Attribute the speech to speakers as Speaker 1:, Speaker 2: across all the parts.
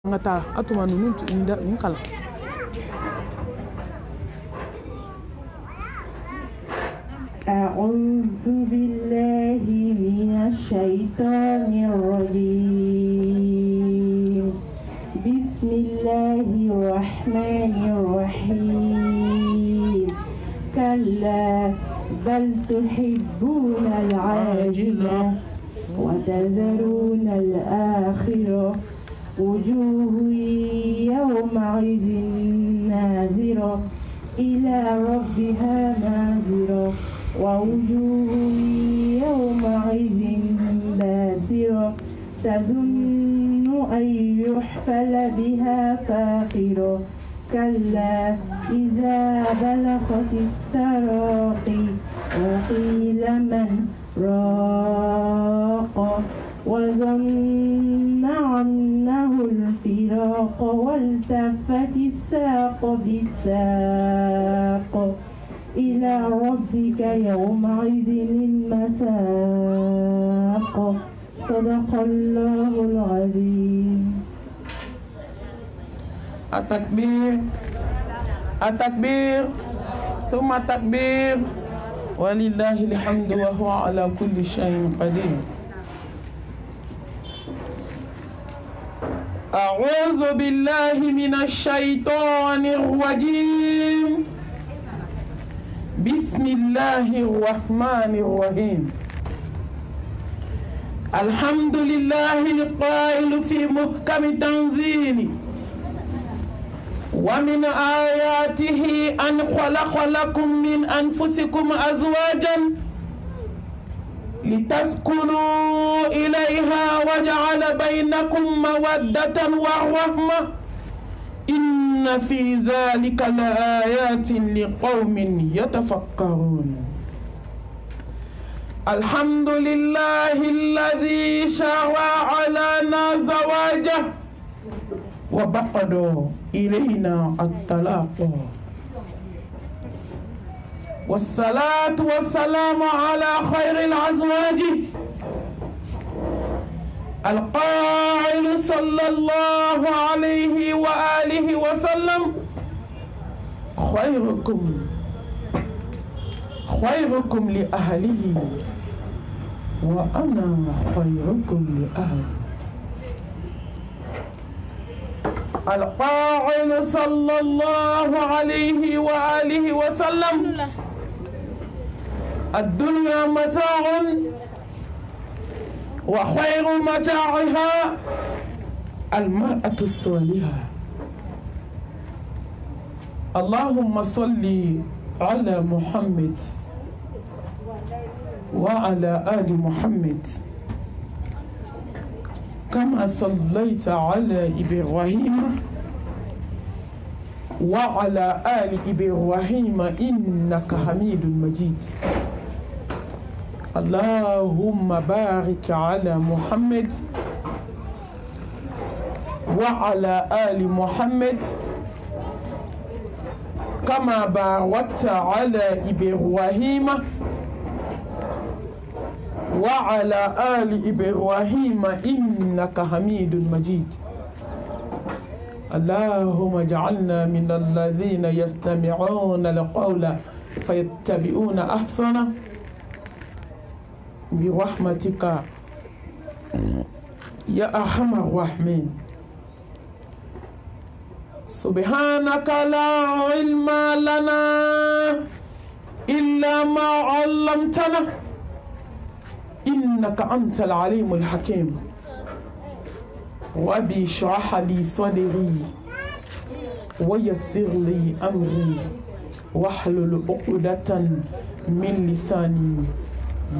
Speaker 1: ngata atuma nunu ninkala
Speaker 2: أعوذ بالله من الشيطان الرجيم بسم الله الرحمن الرحيم كلا بل تحبون العاجلة وتذرون الآخرة وجوه يومئذ ناظرة إلى ربها ناظرة ووجوه يومئذ باسرة تظن أن يحفل بها فاقرة كلا إذا بلغت التراقي وقيل من راق وظن أنه الفراق والتفت الساق بالساق إلى ربك يومئذ المساق صدق الله العظيم.
Speaker 1: التكبير التكبير ثم التكبير ولله الحمد وهو على كل شيء قدير. أعوذ بالله من الشيطان الرجيم بسم الله الرحمن الرحيم الحمد لله القائل في محكم تنزيله ومن آياته أن خلق لكم من أنفسكم أزواجا لتسكنوا إليها وجعل بينكم مودة ورحمة إن في ذلك لآيات لقوم يتفكرون. الحمد لله الذي شرع لنا زواجه وبقد إلينا الطلاق والصلاة والسلام على خير الأزواج القائل صلى الله عليه وآله وسلم خيركم لأهله وأنا خيركم لأهلي. القائل صلى الله عليه وآله وسلم الدنيا متاع وخير متاعها المرأة الصالحة. اللهم صل على محمد وعلى آل محمد كما صليت على إبراهيم وعلى آل إبراهيم إنك حميد مجيد. اللهم بارك على محمد وعلى آل محمد كما باركت على إبراهيم وعلى آل إبراهيم إنك حميد مجيد. اللهم اجعلنا من الذين يستمعون القول فيتبعون أحسنه برحمتك يا أرحم الراحمين. سبحانك لا علم لنا إلا ما علمتنا إنك أنت العليم الحكيم. ربي اشرح لي صدري ويسر لي أمري واحلل عقدة من لساني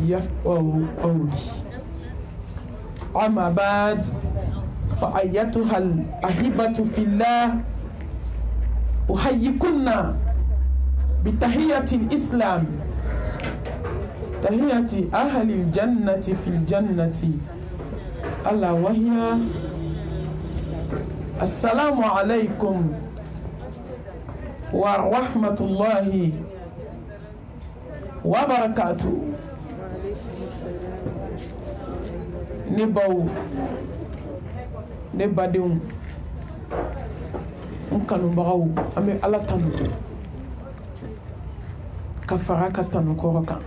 Speaker 1: يفقه قولي. أما بعد فأيتها الأحبة في الله أحييكن بتحية الإسلام تحية أهل الجنة في الجنة ألا وهي السلام عليكم ورحمة الله وبركاته. ne baw ne badenw kanubagaw an bɛ ala tanu ka fara ka tanu kɔrɔ kan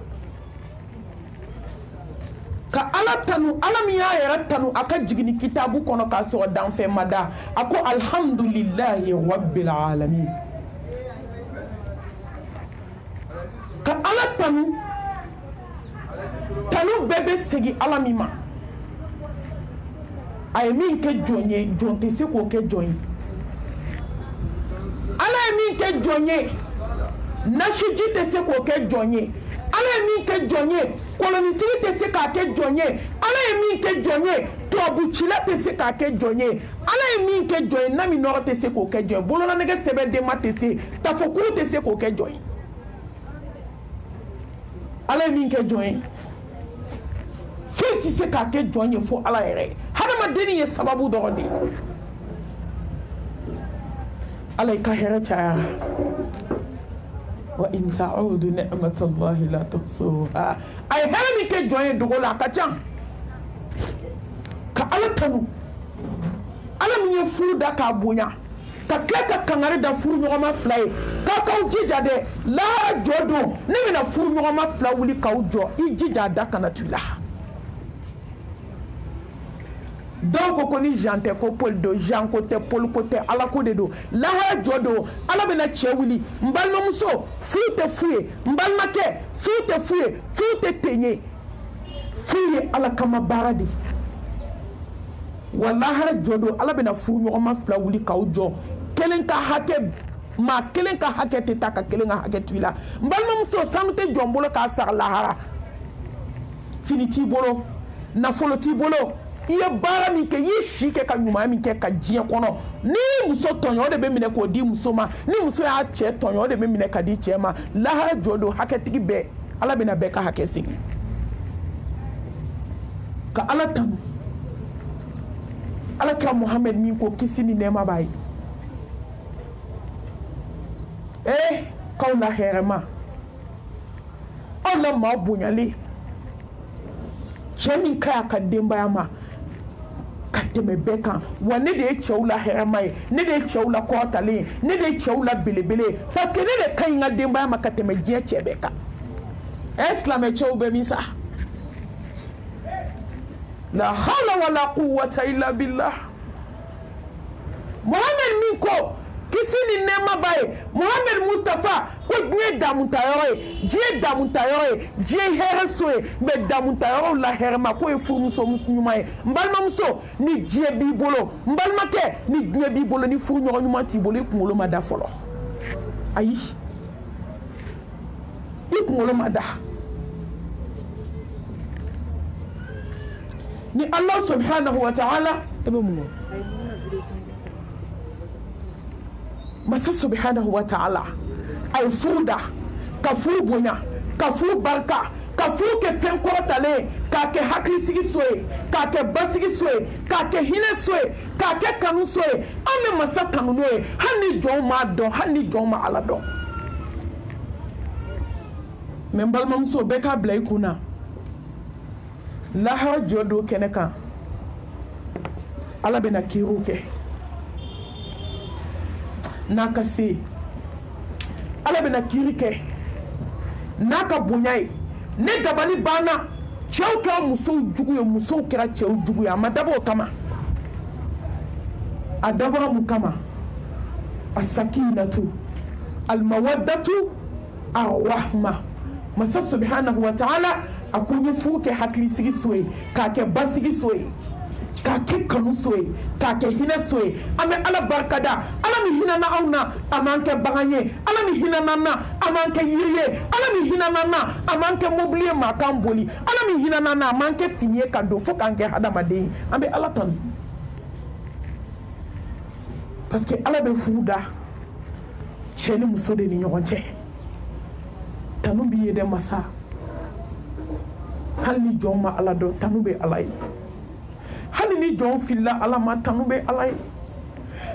Speaker 1: ka ala tanu ala min y'a yɛrɛ tanu a ka jigini kitabu kɔnɔ k'a sɔrɔ danfɛn ma da a ko alhamdulillahi rabbil alamin ka ala tanu tanu bɛɛ bɛ segin ala min ma a ye min kɛ jɔn ye jɔn tɛ se k'o kɛ jɔn ye ala ye min kɛ jɔn ye nasiji tɛ se k'o kɛ jɔn ye ala ye min kɛ jɔn ye kolonitigi tɛ se k'a kɛ jɔn ye ala ye min kɛ jɔn ye tubabukila tɛ se k'a kɛ jɔn ye ala ye min kɛ jɔn ye nami nɔrɔ tɛ se k'o kɛ jɔn ye bololaɛgɛ sɛbɛndenma tɛ se tafokuru tɛ se k'o kɛ jɔn ye ala ye min kɛ jɔn ye foyi tɛ se k'a kɛ jɔn ye fo ala yɛrɛ hadamadenni ye sababu dɔrɔn de ye ala ka hɛrɛ cayara wa in ta'udu ni'matallahi la tuhsuha a ye hɛrɛ min kɛ jɔn ye dogo la a ka ca ka ala tanu ala min ye furu da k'a bonya ka tila ka kangari da furu ɲɔgɔnma fila ye k'a k'aw jija dɛ lahara jɔ don ne bɛna furu ɲɔgɔnma fila wuli k'aw jɔ i jija a da kana to i la dɔw ko ni Jean tɛ ko Paul don Jean ko tɛ Paul ko tɛ ala ko de don lahara jɔ don ala bɛna cɛ wuli n balimamuso furu tɛ fu ye n balimakɛ furu tɛ fu ye furu tɛ ten ye furu ye ala kama baara de wa lahara jɔ don ala bɛna furu ɲɔgɔnma fila wuli k'aw jɔ kelen ka hakɛ maa kelen ka hakɛ tɛ ta ka kelen ka hakɛ to i la n balimamuso sanu tɛ jɔ n bolo k'a sara lahara fini t'i bolo nafolo t'i bolo i ye baara min kɛ i ye si kɛ ka ɲuman min kɛ ka diɲɛ kɔnɔ ni muso tɔɲɔ o de bɛ minɛ k'o di muso ma ni muso y'a cɛ tɔɲɔ o de bɛ minɛ ka di cɛ ma lahara jɔ don hakɛtigi bɛɛ ala bɛna bɛɛ ka hakɛ segin ka ala tanu ala kira Muhammed min ko kisi ni nɛɛma b'a ye k'aw la hɛrɛma aw la maa bonyalen cɛ min ka y'a ka denbaya ma ka tɛmɛ bɛɛ kan wa ne de ye cɛw la hɛrɛma ye ne de ye cɛw la kɔrɔtalen ye ne de ye cɛw la belebele ye parce que ne de ka ɲi n ka denbaya ma ka tɛmɛ diɲɛ cɛ bɛɛ kan silamɛ cɛw bɛ min sa la hawla wala quwwata illa billah Muhammed min ko kisi ni nɛɛma b'a ye Muhammed Mustafa ko diɲɛ damutayɔrɔ ye diɲɛ damutayɔrɔ ye diɲɛ hɛrɛ so ye mais damutayɔrɔw la hɛrɛma k'o ye furumuso ɲuman ye n balimamuso ni diɲɛ b'i bolo n balimakɛ ni diɲɛ b'i bolo ni furu ɲɔgɔn ɲuman t'i bolo i kunkolo ma da fɔlɔ ayi i kunkolo ma da ni Allah subhanahu wa ta'ala e bɛ mun masa subhanahu wa ta'ala ay fuda ka furu bonya ka furu barka ka furu kɛ fɛn kɔrɔtalen k'a kɛ hakilisigi so ye k'a kɛ basigi so ye k'a kɛ hinɛ so ye k'a kɛ kanu so ye an bɛ masa kanu n'o ye hali ni jɔnw m'a dɔn hali ni jɔnw ma ala dɔn mais n balimamuso bɛɛ k'a bila i kun na lahara jɔ don kɛnɛ kan ala bɛna kiiriw kɛ n'a ka se ala bɛna kiiri kɛ n'a ka bonya ye ne dabali banna cɛw kɛra musow jugu ye musow kɛra cɛw jugu ye a ma dabɔ o kama a dabɔra mun kama as-sakinatu al-mawaddatu ar-rahma masa subhanahu wa ta'ala a ko n ye furu kɛ hakilisigi so ye k'a kɛ basigi so ye k'a kɛ kanu so ye k'a kɛ hinɛ so ye an bɛ ala barikada ala min hinɛna anw na a m'an kɛ bagan ye ala min hinɛna na a m'an kɛ yiri ye ala min hinɛna na a m'an kɛ mobili ye maa kan boli ala min hinɛna na a m'an kɛ fini ye ka don fo k'an kɛ hadamaden ye an bɛ ala tanu parce que ala bɛ furu da cɛ ni muso de ni ɲɔgɔn cɛ tanu b'i ye dɛ masa hali ni jɔn ma ala dɔn tanu bɛ ala ye hali ni jɔn filila ala ma tanu bɛ ala ye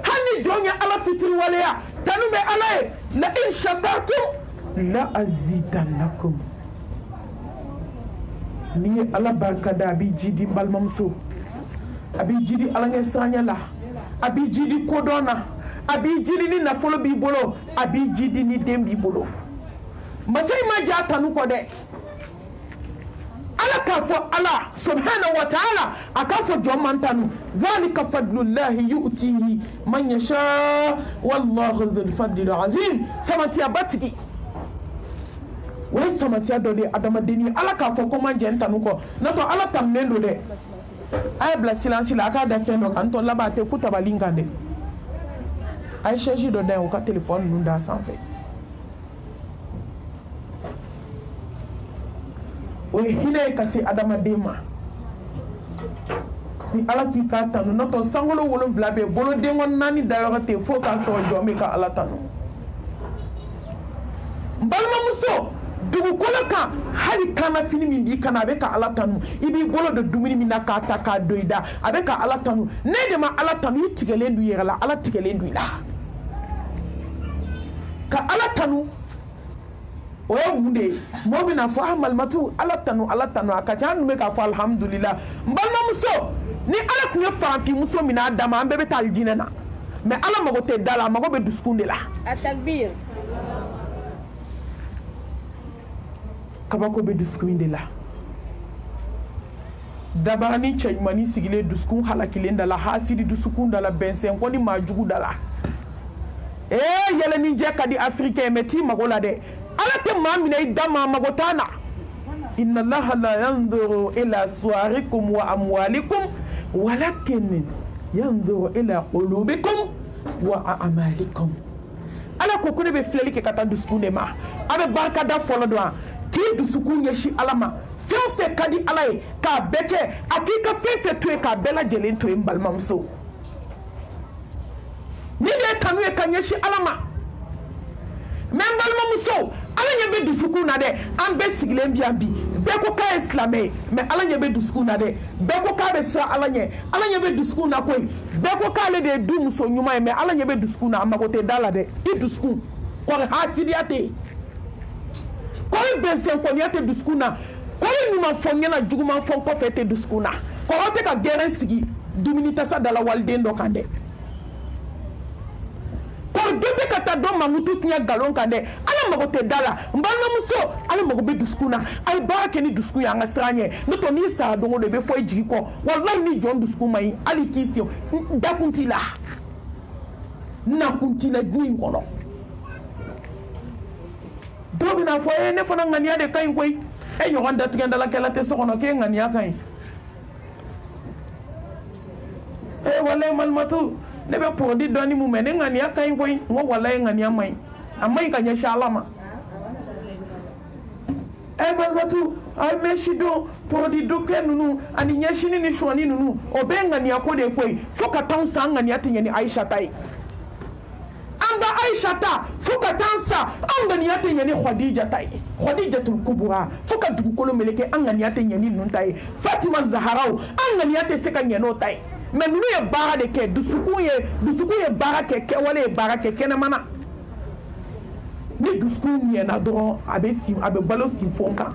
Speaker 1: hali ni jɔn ye ala fitiri waleya tanu bɛ ala ye la in shakartum la azidannakum ni ye ala barikada a b'i jidi n balimamuso a b'i jidi ala ɲɛ siranya la a b'i jidi kodɔn na a b'i jidi ni nafolo b'i bolo a b'i jidi ni den b'i bolo masa in ma jɛ a tanu kɔ dɛ ala k'a fɔ ala subhanahu wa ta'ala a k'a fɔ jɔn man tanu zalika fadlullahi yu'tihi man yasha wallahu dhul fadlil azim samatiya batigi o ye samatiya dɔ de ye adamadenni ala k'a fɔ ko man jɛ n tanu kɔ n'o tɛ ala tanunen don dɛ a ye bila silence la a k'a da fɛn dɔ kan n tɔ laban a tɛ ku tabali kan dɛ a ye chaise dɔ da yen o ka téléphone ninnu d'a sanfɛ o ye hinɛ ye ka se adamaden ma ni ala k'i k'a tanu n'o tɛ sankolo 7 bɛ yen boloden kɔni 4 dayɔrɔ tɛ yen fo k'a sɔrɔ jɔn bɛ ka ala tanu n balimamuso dugukolo kan hali kana fini min b'i kana a bɛ ka ala tanu i b'i bolo don dumuni min na k'a ta k'a don i da a bɛ ka ala tanu ne de ma ala tanu i tigɛlen don i yɛrɛ la ala tigɛlen don i la ka ala tanu o ye mun de ye mɔgɔ bɛna fɔ malimatu ala tanu a ka ca an dun bɛ k'a fɔ alhamdulillah n balimamuso ni ala tun ye farafinmuso min a dama an bɛɛ bɛ taa alijinɛ na mɛ ala mago tɛ da la a mago bɛ dusukun de la
Speaker 3: a takbir
Speaker 1: kabako bɛ dusukun de la dabaranin cɛɲumanin sigilen dusukun halakilen da la hasidi dusukun da la bɛnsɛn ko ni maajugu da la yɛlɛninjɛ ka di afirikɛn mɛ t'i mago la dɛ ala tɛ maa minɛ i da maa mago t'a na inna allaha la yanzuru ila suwarikum wa amwalikum walakin yanzuru ila qulubikum wa a'malikum ala ko ne bɛ filɛli kɛ ka taa dusukun de ma a bɛ barikada fɔlɔ dɔn k'i dusukun ɲɛsin ala ma fɛn o fɛn ka di ala ye k'a bɛɛ kɛ a k'i ka fɛn fɛn to yen k'a bɛɛ lajɛlen to yen n balimamuso ni de ye kanu ye ka ɲɛsin ala ma mɛ n balimamuso ala ɲɛ bɛ dusukun na dɛ an bɛɛ sigilen bi yan bi bɛɛ ko k'a ye silamɛ ye mɛ ala ɲɛ bɛ dusukun na dɛ bɛɛ ko k'a bɛ siran ala ɲɛ bɛ dusukun na koyi bɛɛ ko k'ale de ye du muso ɲuman ye mɛ ala ɲɛ bɛ dusukun na a mago tɛ da la dɛ i dusukun kɔri hasidiya tɛ yen kɔri bɛnsɛnkɔniya tɛ dusukun na kɔri ɲuman fɔ n ɲɛna juguman fɔ n kɔfɛ tɛ dusukun na kɔrɔ tɛ ka gɛrɛn sigi dumuni tasa da la waliden dɔ kan dɛ kɔrɔ dɔ bɛ ka taa dɔ mamutu tiɲɛ nkalon kan dɛ ala mago tɛ da la n balimamuso ala mago bɛ dusukun na a ye baara kɛ ni dusukun ye an ka siran ɲɛ n'o tɛ n'i sara don o don i bɛ fɔ i jigi kɔ walayi ni jɔn dusukun ma ɲi hali k'i sen dakun t'i la nakun t'i la diɲɛ in kɔnɔ dɔw bɛna fɔ ne fana ŋaniya de ka ɲi koyi e ɲɔgɔn datigɛ dalakɛla tɛ so kɔnɔ k'e ŋaniya ka ɲi walayi malimatu ne bɛ pɔrɔdi dɔɔni mun mɛ ne ŋaniya ka ɲi koyi n ko walayi ŋaniya ma ɲi a ma ɲi ka ɲɛsin ala ma malimatu a ye mɛsi don pɔrɔdi dɔkɛ ninnu ani ɲɛsini ni sɔɔni ninnu o bɛɛ ye ŋaniya ko de ye koyi fo ka taa san ŋaniya tɛ ɲɛ ni ayisa ta ye an ba ayisa ta fo ka taa sa an ŋaniya tɛ ɲɛ ni khadija ta ye khadijatul kubura fo ka dugukolo meleke an ŋaniya tɛ ɲɛ ni ninnu ta ye fatima zaharaw an ŋaniya tɛ se ka ɲɛ n'o ta ye mɛ ninnu ye baara de kɛ dusukun ye baara kɛ kɛwale ye baara kɛ kɛnɛmana ni dusukun ɲɛna dɔrɔn a bɛ balo sinfɔn kan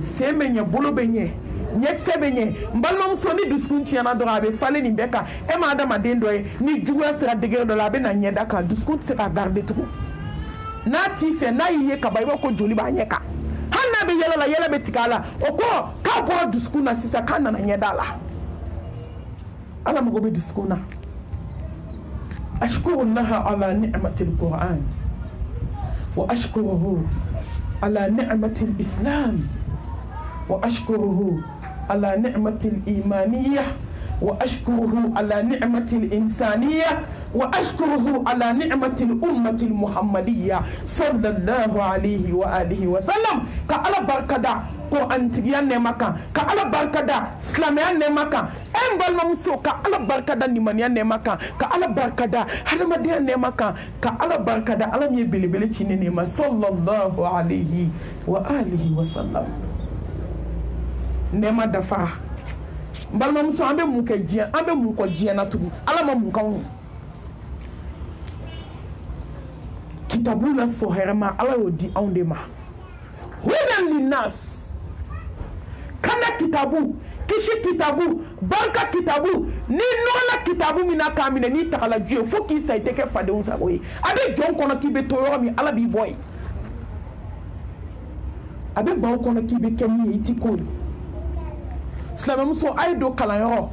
Speaker 1: sen bɛ ɲɛ bolo bɛ ɲɛ ɲɛkisɛ bɛ ɲɛ n balimamuso ni dusukun tiɲɛna dɔrɔn a bɛ falen nin bɛɛ kan e ma adamaden dɔ ye ni juguya sera degré dɔ la a bɛ na ɲɛda kan dusukun tɛ se ka garder tugun n'a t'i fɛ n'a y'i ye kaban i b'a ko joli b'a ɲɛ kan hali n'a bɛ yɛlɛ la yɛlɛ bɛ tigɛ a la o kɔrɔ k'a bɔra dusukun na sisan k'a nana ɲɛda la ala mago bɛ dusukun na ashkurullaha ala ni'matil qur'an wa ashkuruhu ala ni'matil islam wa ashkuruhu ala ni'matil imaniyah وأشكره على نعمة الإنسانية وأشكره على نعمة الأمة المحمدية صلى الله عليه وآله وسلم كألا بركة قرآن تجيان نمكا كألا بركة سلاميان نمكا أم بالمسو كألا بركة نمانيان نمكا كألا بركة هرمديان نمكا كألا بركة ألم يبلي بلي نما صلى الله عليه وآله وسلم نما دفع balimamuso an bɛ mun kɛ diɲɛ an bɛ mun kɔ diɲɛ na tugun ala ma mun k'anw ye kitabu la sɔ hɛrɛma ala y'o di anw de ma hudan linnas kana kitabu kishi kitabu barka kitabu ni nola kitabu mina kamine ni takala Dieu faut qu'il ça été que fade on sa boy abe jon kono ki be toyo mi ala bi boy abe ba kono ki be kemi iti ko Islam muso aido kala yo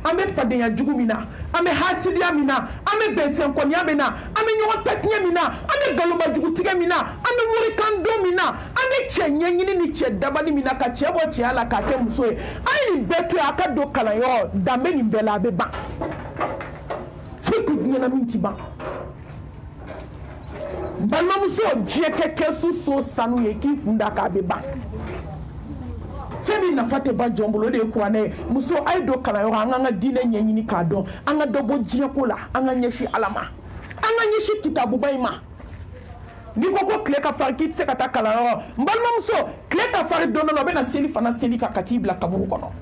Speaker 1: ame fade ya jugu mina ame hasidia mina ame besen konya mina ame nyo tatnya mina ame galoba jugu tiga mina ame muri kando mina ame chenye nyini ni che dabani mina ka chebo che ala ka te muso e ai ni betu akado kala yo dambe ni bela be ba fiku nyina minti ba balma muso jeke kesu so sanu ye ki kunda ka be ba femi na fate ba jombolo de ko ane muso ay do kala yo anga dine nyenyini ka don anga dobo jie ko la anga nyeshi alama anga nyeshi kitabu bayma ni ko kle ka far kit se kata kala yo mbalma muso kle ka far dono no be na seli fana seli ka katibla kaburu kono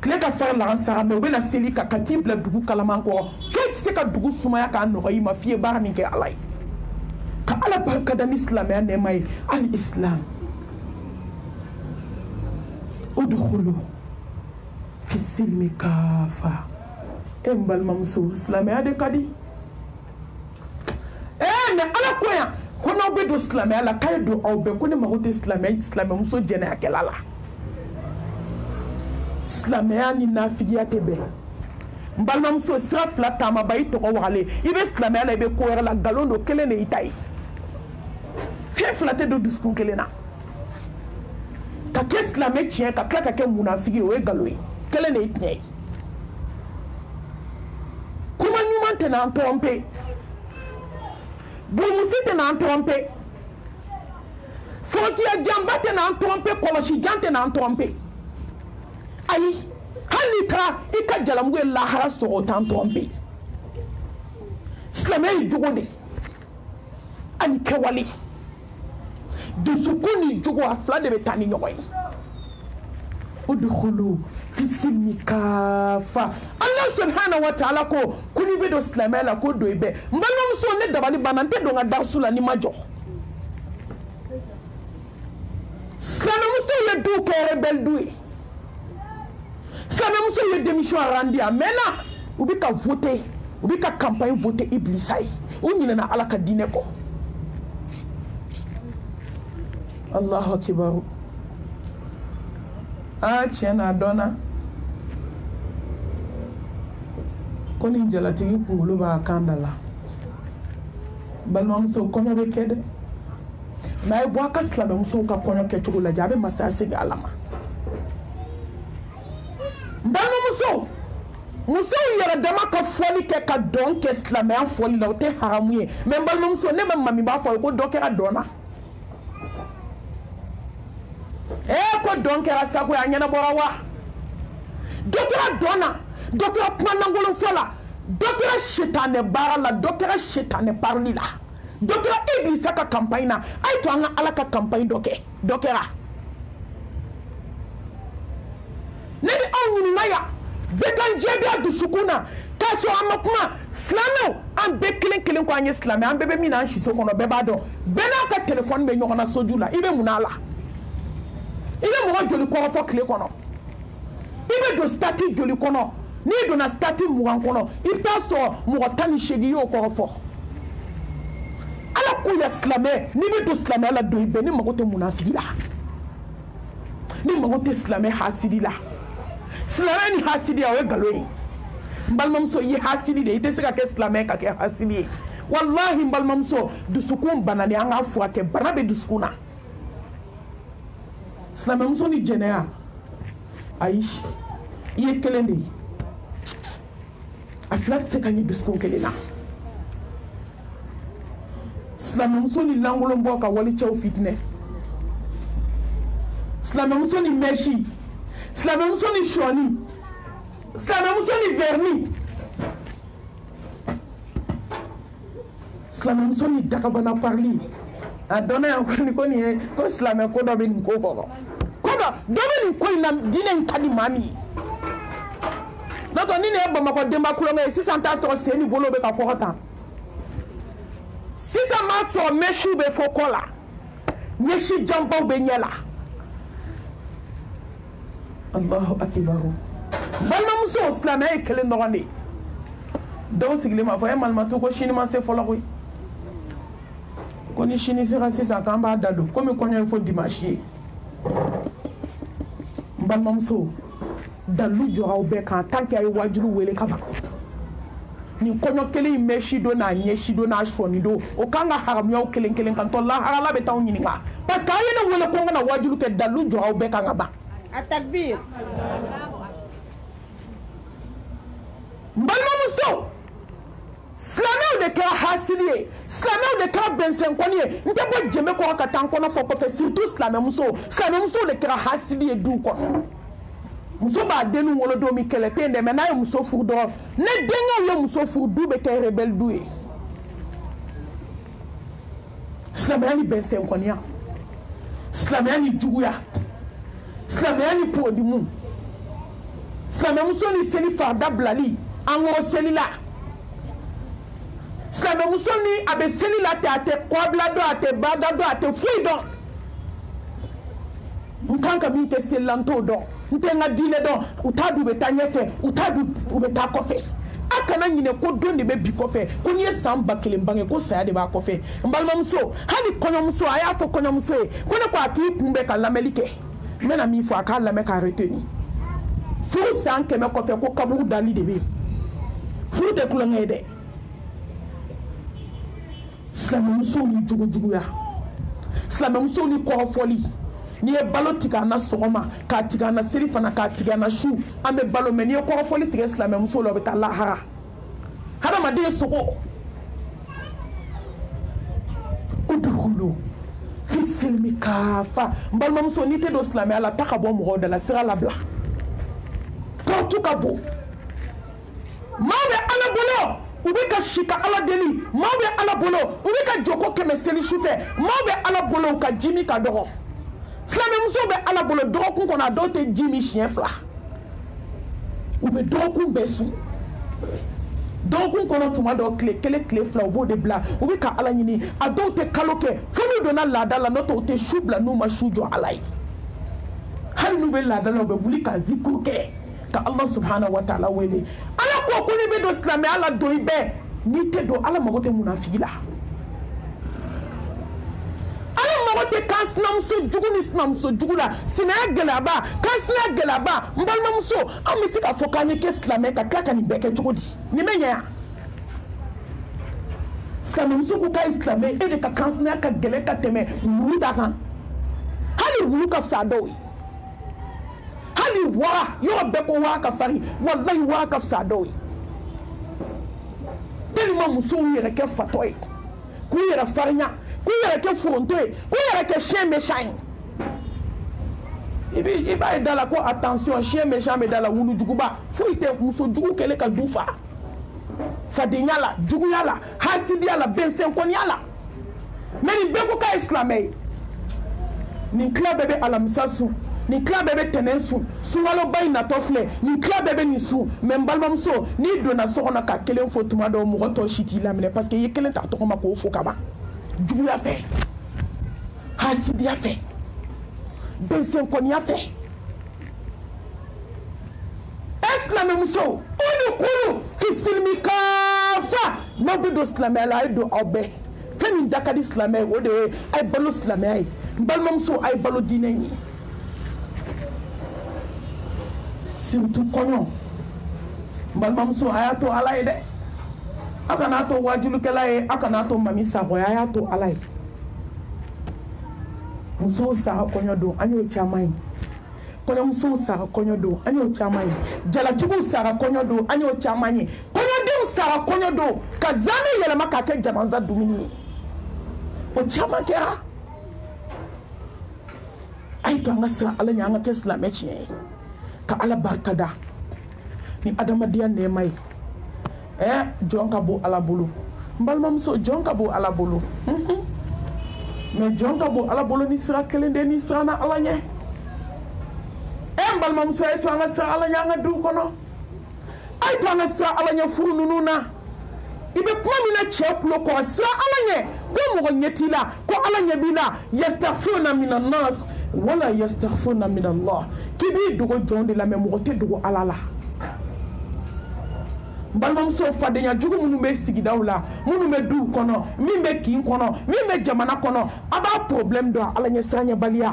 Speaker 1: kle ka far la ansara me be na seli ka katibla dugu kala man ko feti se ka dugu sumaya ka no yi ma fie bar ni ke alai ka ala barka da islam ya ne mai al islam udkhulu fi silmi kafa embal mamsu islamé ade kadi ne ala koya kono be do islamé ala kay do awbe ko ne magote islamé muso jene akelala islamé ani nafiyate be mbal mamsu sira flata ma bayi to wale ibe islamé ala be ko la galondo kele ne itay fi flate do discours kele na ka kes la metien ka klaka ke munafiki o egaloi kele ne itne kuma nyuma tena tromper bu musite na tromper foki ya jamba tena tromper koloshi jante na tromper ayi halika ika jalamwe la haraso o tan tromper islamé jugode ani kewali dusukuni jugo afla de betani nyoy udkhulu fi silmi kafa Allah subhanahu wa ta'ala ko kuni be do islamela ko do ibe mbalo muso ne dabali banante do nga darsula ni majo islamu muso ye do ko rebel do islamu muso ye démission randi amena ubi ka voter ubi ka campagne voter iblisai unyina na alaka dine ko Allahu akbar chena dona koni jalatigi kungulu ba kandala balmam so kono be kede na bo aka slam so ka kono ke chugula jabe masase ga alama balmam so muso yara dama ka foli ke ka don ke slam ya foli la te haramuye mais balmam so ne mami ba fo ko dokera dona ko donkera sako ya nyana borawa dokera dona dokera planangolo fola dokera shetane barala dokera shetane parli la dokera iblisa ka campagne na ay to anga ala ka campagne dokera nebi on naya bekan jebia du sukuna kaso amakuma slamo an be kelen ko anye slamo an bebe mina shi so kono beba do bena ka telephone be nyokona sojula ibe munala ibe mo joli ko fo kle kono ibe do stati joli kono ni do na stati mo kono ipta so mo tani shegi yo ko fo ala ko ya islamé ni be do islamé ala do ibe ni mo ko munafiki la ni mo ko islamé hasidi la islamé ni hasidi awe galoi mbalmamso yi hasidi de ite sika ke islamé ka ke hasidi wallahi mbalmamso dusukun banani anga fuate banabe dusukuna islamé muso ni jenea aish iye kelende aflat se kanyi dusukun kelena islamé muso ni langulo mboka wali chaw fitne islamé muso ni meshi islamé muso ni shoni islamé muso ni verni islamé muso ni dakabana parli adona yakoni koni ko islamé ko do ben ko do ben ko ina dinen kadi mami nato ni ne bama ko demba kulo ngai 600 to seni bolo be ka ko ta 600 ma so meshu be fokola nyeshi jambo be nyela Allahu akbaru balma muso islamay kelen dogane do sigile ma foye malmatu ko chini ma se fola ko ni chini sera sisa kamba dado comme konyo fo dimanche balma muso dalu jora obe kan tanke ay wajuru wele kaba ni konyo kelen meshi do na nyeshi do na shoni do o kanga haramya o kelen kan to la harala be taw nyini ma parce que ayena wele ko na wajuru ke dalu jora obe kan ba
Speaker 3: التكبير
Speaker 1: balma muso silamɛw de kɛra hasidi ye silamɛw de kɛra bɛnsɛnkɔni ye n tɛ bɔ jɛmɛ kɔrɔ ka taa n kɔnɔ fɔ kɔfɛ surtout silamɛmuso de kɛra hasidi ye du kɔnɔ muso b'a denni wolo don min kɛlɛ tɛ yen dɛ mɛ n'a ye muso furu dɔrɔn ne denkɛw ye muso furu du bɛ kɛ rebelle du ye silamɛya ni bɛnsɛnkɔniya silamɛya ni juguya silamɛya ni podimu silamɛmuso ni seli farida bilali an kɔrɔ seli la silamɛmuso ni a bɛ seli la ten a tɛ kɔbila dɔn a tɛ bada dɔn a tɛ foyi dɔn n kan ka min kɛ seli la n t'o dɔn n tɛ n ka diinɛ dɔn u t'a dun u bɛ taa ɲɛfɛ u t'a dun u bɛ taa kɔfɛ a kana ɲinɛ ko don de bɛ bi kɔfɛ ko n'i ye san 1000 bange ko saya de b'a kɔfɛ n balimamuso hali kɔɲɔmuso a y'a fɔ kɔɲɔmuso ye ko ne ko a k'i kunbɛn ka lamɛnli kɛ n bɛna min fɔ a k'a lamɛn k'a retenir furu san 100 kɔfɛ ko kaburu dali de bɛ yen furu tɛ kulonkɛ ye dɛ silamɛmusow ni jugujuguya silamɛmusow ni kɔrɔfɔli n'i ye balo tigɛ an na sɔgɔma k'a tigɛ an na seli fana k'a tigɛ an na su an bɛ balo mɛ n'i ye kɔrɔfɔli tigɛ silamɛmusow la o bɛ taa lahara hadamaden sogo udkhulu fi silmi kafa n balimamuso n'i tɛ don silamɛya la taa ka bɔ mɔgɔw da la sira labila porte ka bon maaw bɛ ala bolo u bɛ ka si ka ala deli maaw bɛ ala bolo u bɛ ka joko 100 seli sufɛ maaw bɛ ala bolo u ka ji min ka dɔgɔ silamɛmuso bɛ ala bolo dɔgɔkun kɔnɔ a dɔw tɛ ji min siɲɛ 2 u bɛ dɔgɔkun bɛɛ sun dɔgɔkun kɔnɔ tuma dɔw tile 1 tile 2 u b'o de bila u bɛ ka ala ɲini a dɔw tɛ kalo kɛ fo n'u donna laada la n'o tɛ u tɛ su bila n'u ma su jɔ ala ye hali n'u bɛ laada la u bɛ wuli ka zikuru kɛ ka Allah subhanahu wa ta'ala wele ala ko ko ni bɛ don silamɛya la don i bɛɛ n'i tɛ don ala mago tɛ munafigi la ala mago tɛ kan sinamuso jugu ni sinamuso jugu la sinaya gɛlɛyaba kan sinaya gɛlɛyaba n balimamuso an bɛ se k'a fɔ k'an ye kɛ silamɛ ka tila ka nin bɛɛ kɛ cogo di nin bɛ ɲɛ yan silamɛmuso ko k'a ye silamɛ e de ka kan sinaya ka gɛlɛ ka tɛmɛ wulu ta kan hali wulu ka fisa dɔw ye hali wara yɔrɔ bɛɛ ko wara ka farin walayi wara ka fisa dɔw ye tellement musow yɛrɛ kɛ fatɔ ye k'u yɛrɛ farinya k'u yɛrɛ kɛ foronto ye k'u yɛrɛ kɛ chien méchant ye i b'a ye da la ko attention chien méchant bɛ da la wulu juguba foyi tɛ muso jugu kɛlen ka du fa fadenya la juguya la hasidiya la bɛnsɛnkɔniya la mais nin bɛɛ ko k'a ye silamɛ ye nin tila bɛɛ bɛ alamisa sun nin tila bɛɛ bɛ tɛnɛn sun sunkaloba in natɔ filɛ nin tila bɛɛ bɛ nin sun mais n balimamuso n'i donna so kɔnɔ ka kelen fɔ tuma dɔw mɔgɔ tɔ si t'i laminɛ parce que i ye kelen ta tɔgɔ ma k'o fɔ ka ban juguya fɛ hasidiya fɛ bɛnsɛnkɔniya fɛ silamɛmuso o ni kulu fi silimi kaafa n'aw bɛ don silamɛya la a ye don aw bɛɛ fɛn min da ka di silamɛ ye o de ye a ye balo silamɛya ye n balimamuso a ye balo diinɛ ye surtout kɔɲɔ n balimamuso a y'a to ala ye dɛ a kana to wajulikɛla ye a kana to mami sakɔ ye a y'a to ala ye musow sara kɔɲɔ don an y'o caman ye kɔɲɔmusow sara kɔɲɔ don an y'o caman ye jalatigiw sara kɔɲɔ don an y'o caman ye kɔɲɔdenw sara kɔɲɔ don ka zani yɛlɛma k'a kɛ jamanza dumuni ye o caman kɛra a ye to an ka siran ala ɲɛ an ka kɛ silamɛ tiɲɛ ye ka ala barika da ni adamadenya nɛɛma ye jɔn ka bon ala bolo n balimamuso jɔn ka bon ala bolo mais jɔn ka bon ala bolo ni sira kelen de ni siranna ala ɲɛ n balimamuso a ye to an ka siran ala ɲɛ an ka duw kɔnɔ a ye to an ka siran ala ɲɛ furu ninnu na i bɛ kuma min na cɛ tulo kɔrɔ siran ala ɲɛ ko mɔgɔ ɲɛ t'i la ko ala ɲɛ b'i la yastaghfiruna minan nas wala yastaghfuna min Allah kibi dogo jonde la memote dogo alala balimamuso fadenya jugu minnu bɛ sigidaw la minnu bɛ duw kɔnɔ min bɛ kin kɔnɔ min bɛ jamana kɔnɔ a b'a problème dɔn ala ɲɛsiranyɛbaliya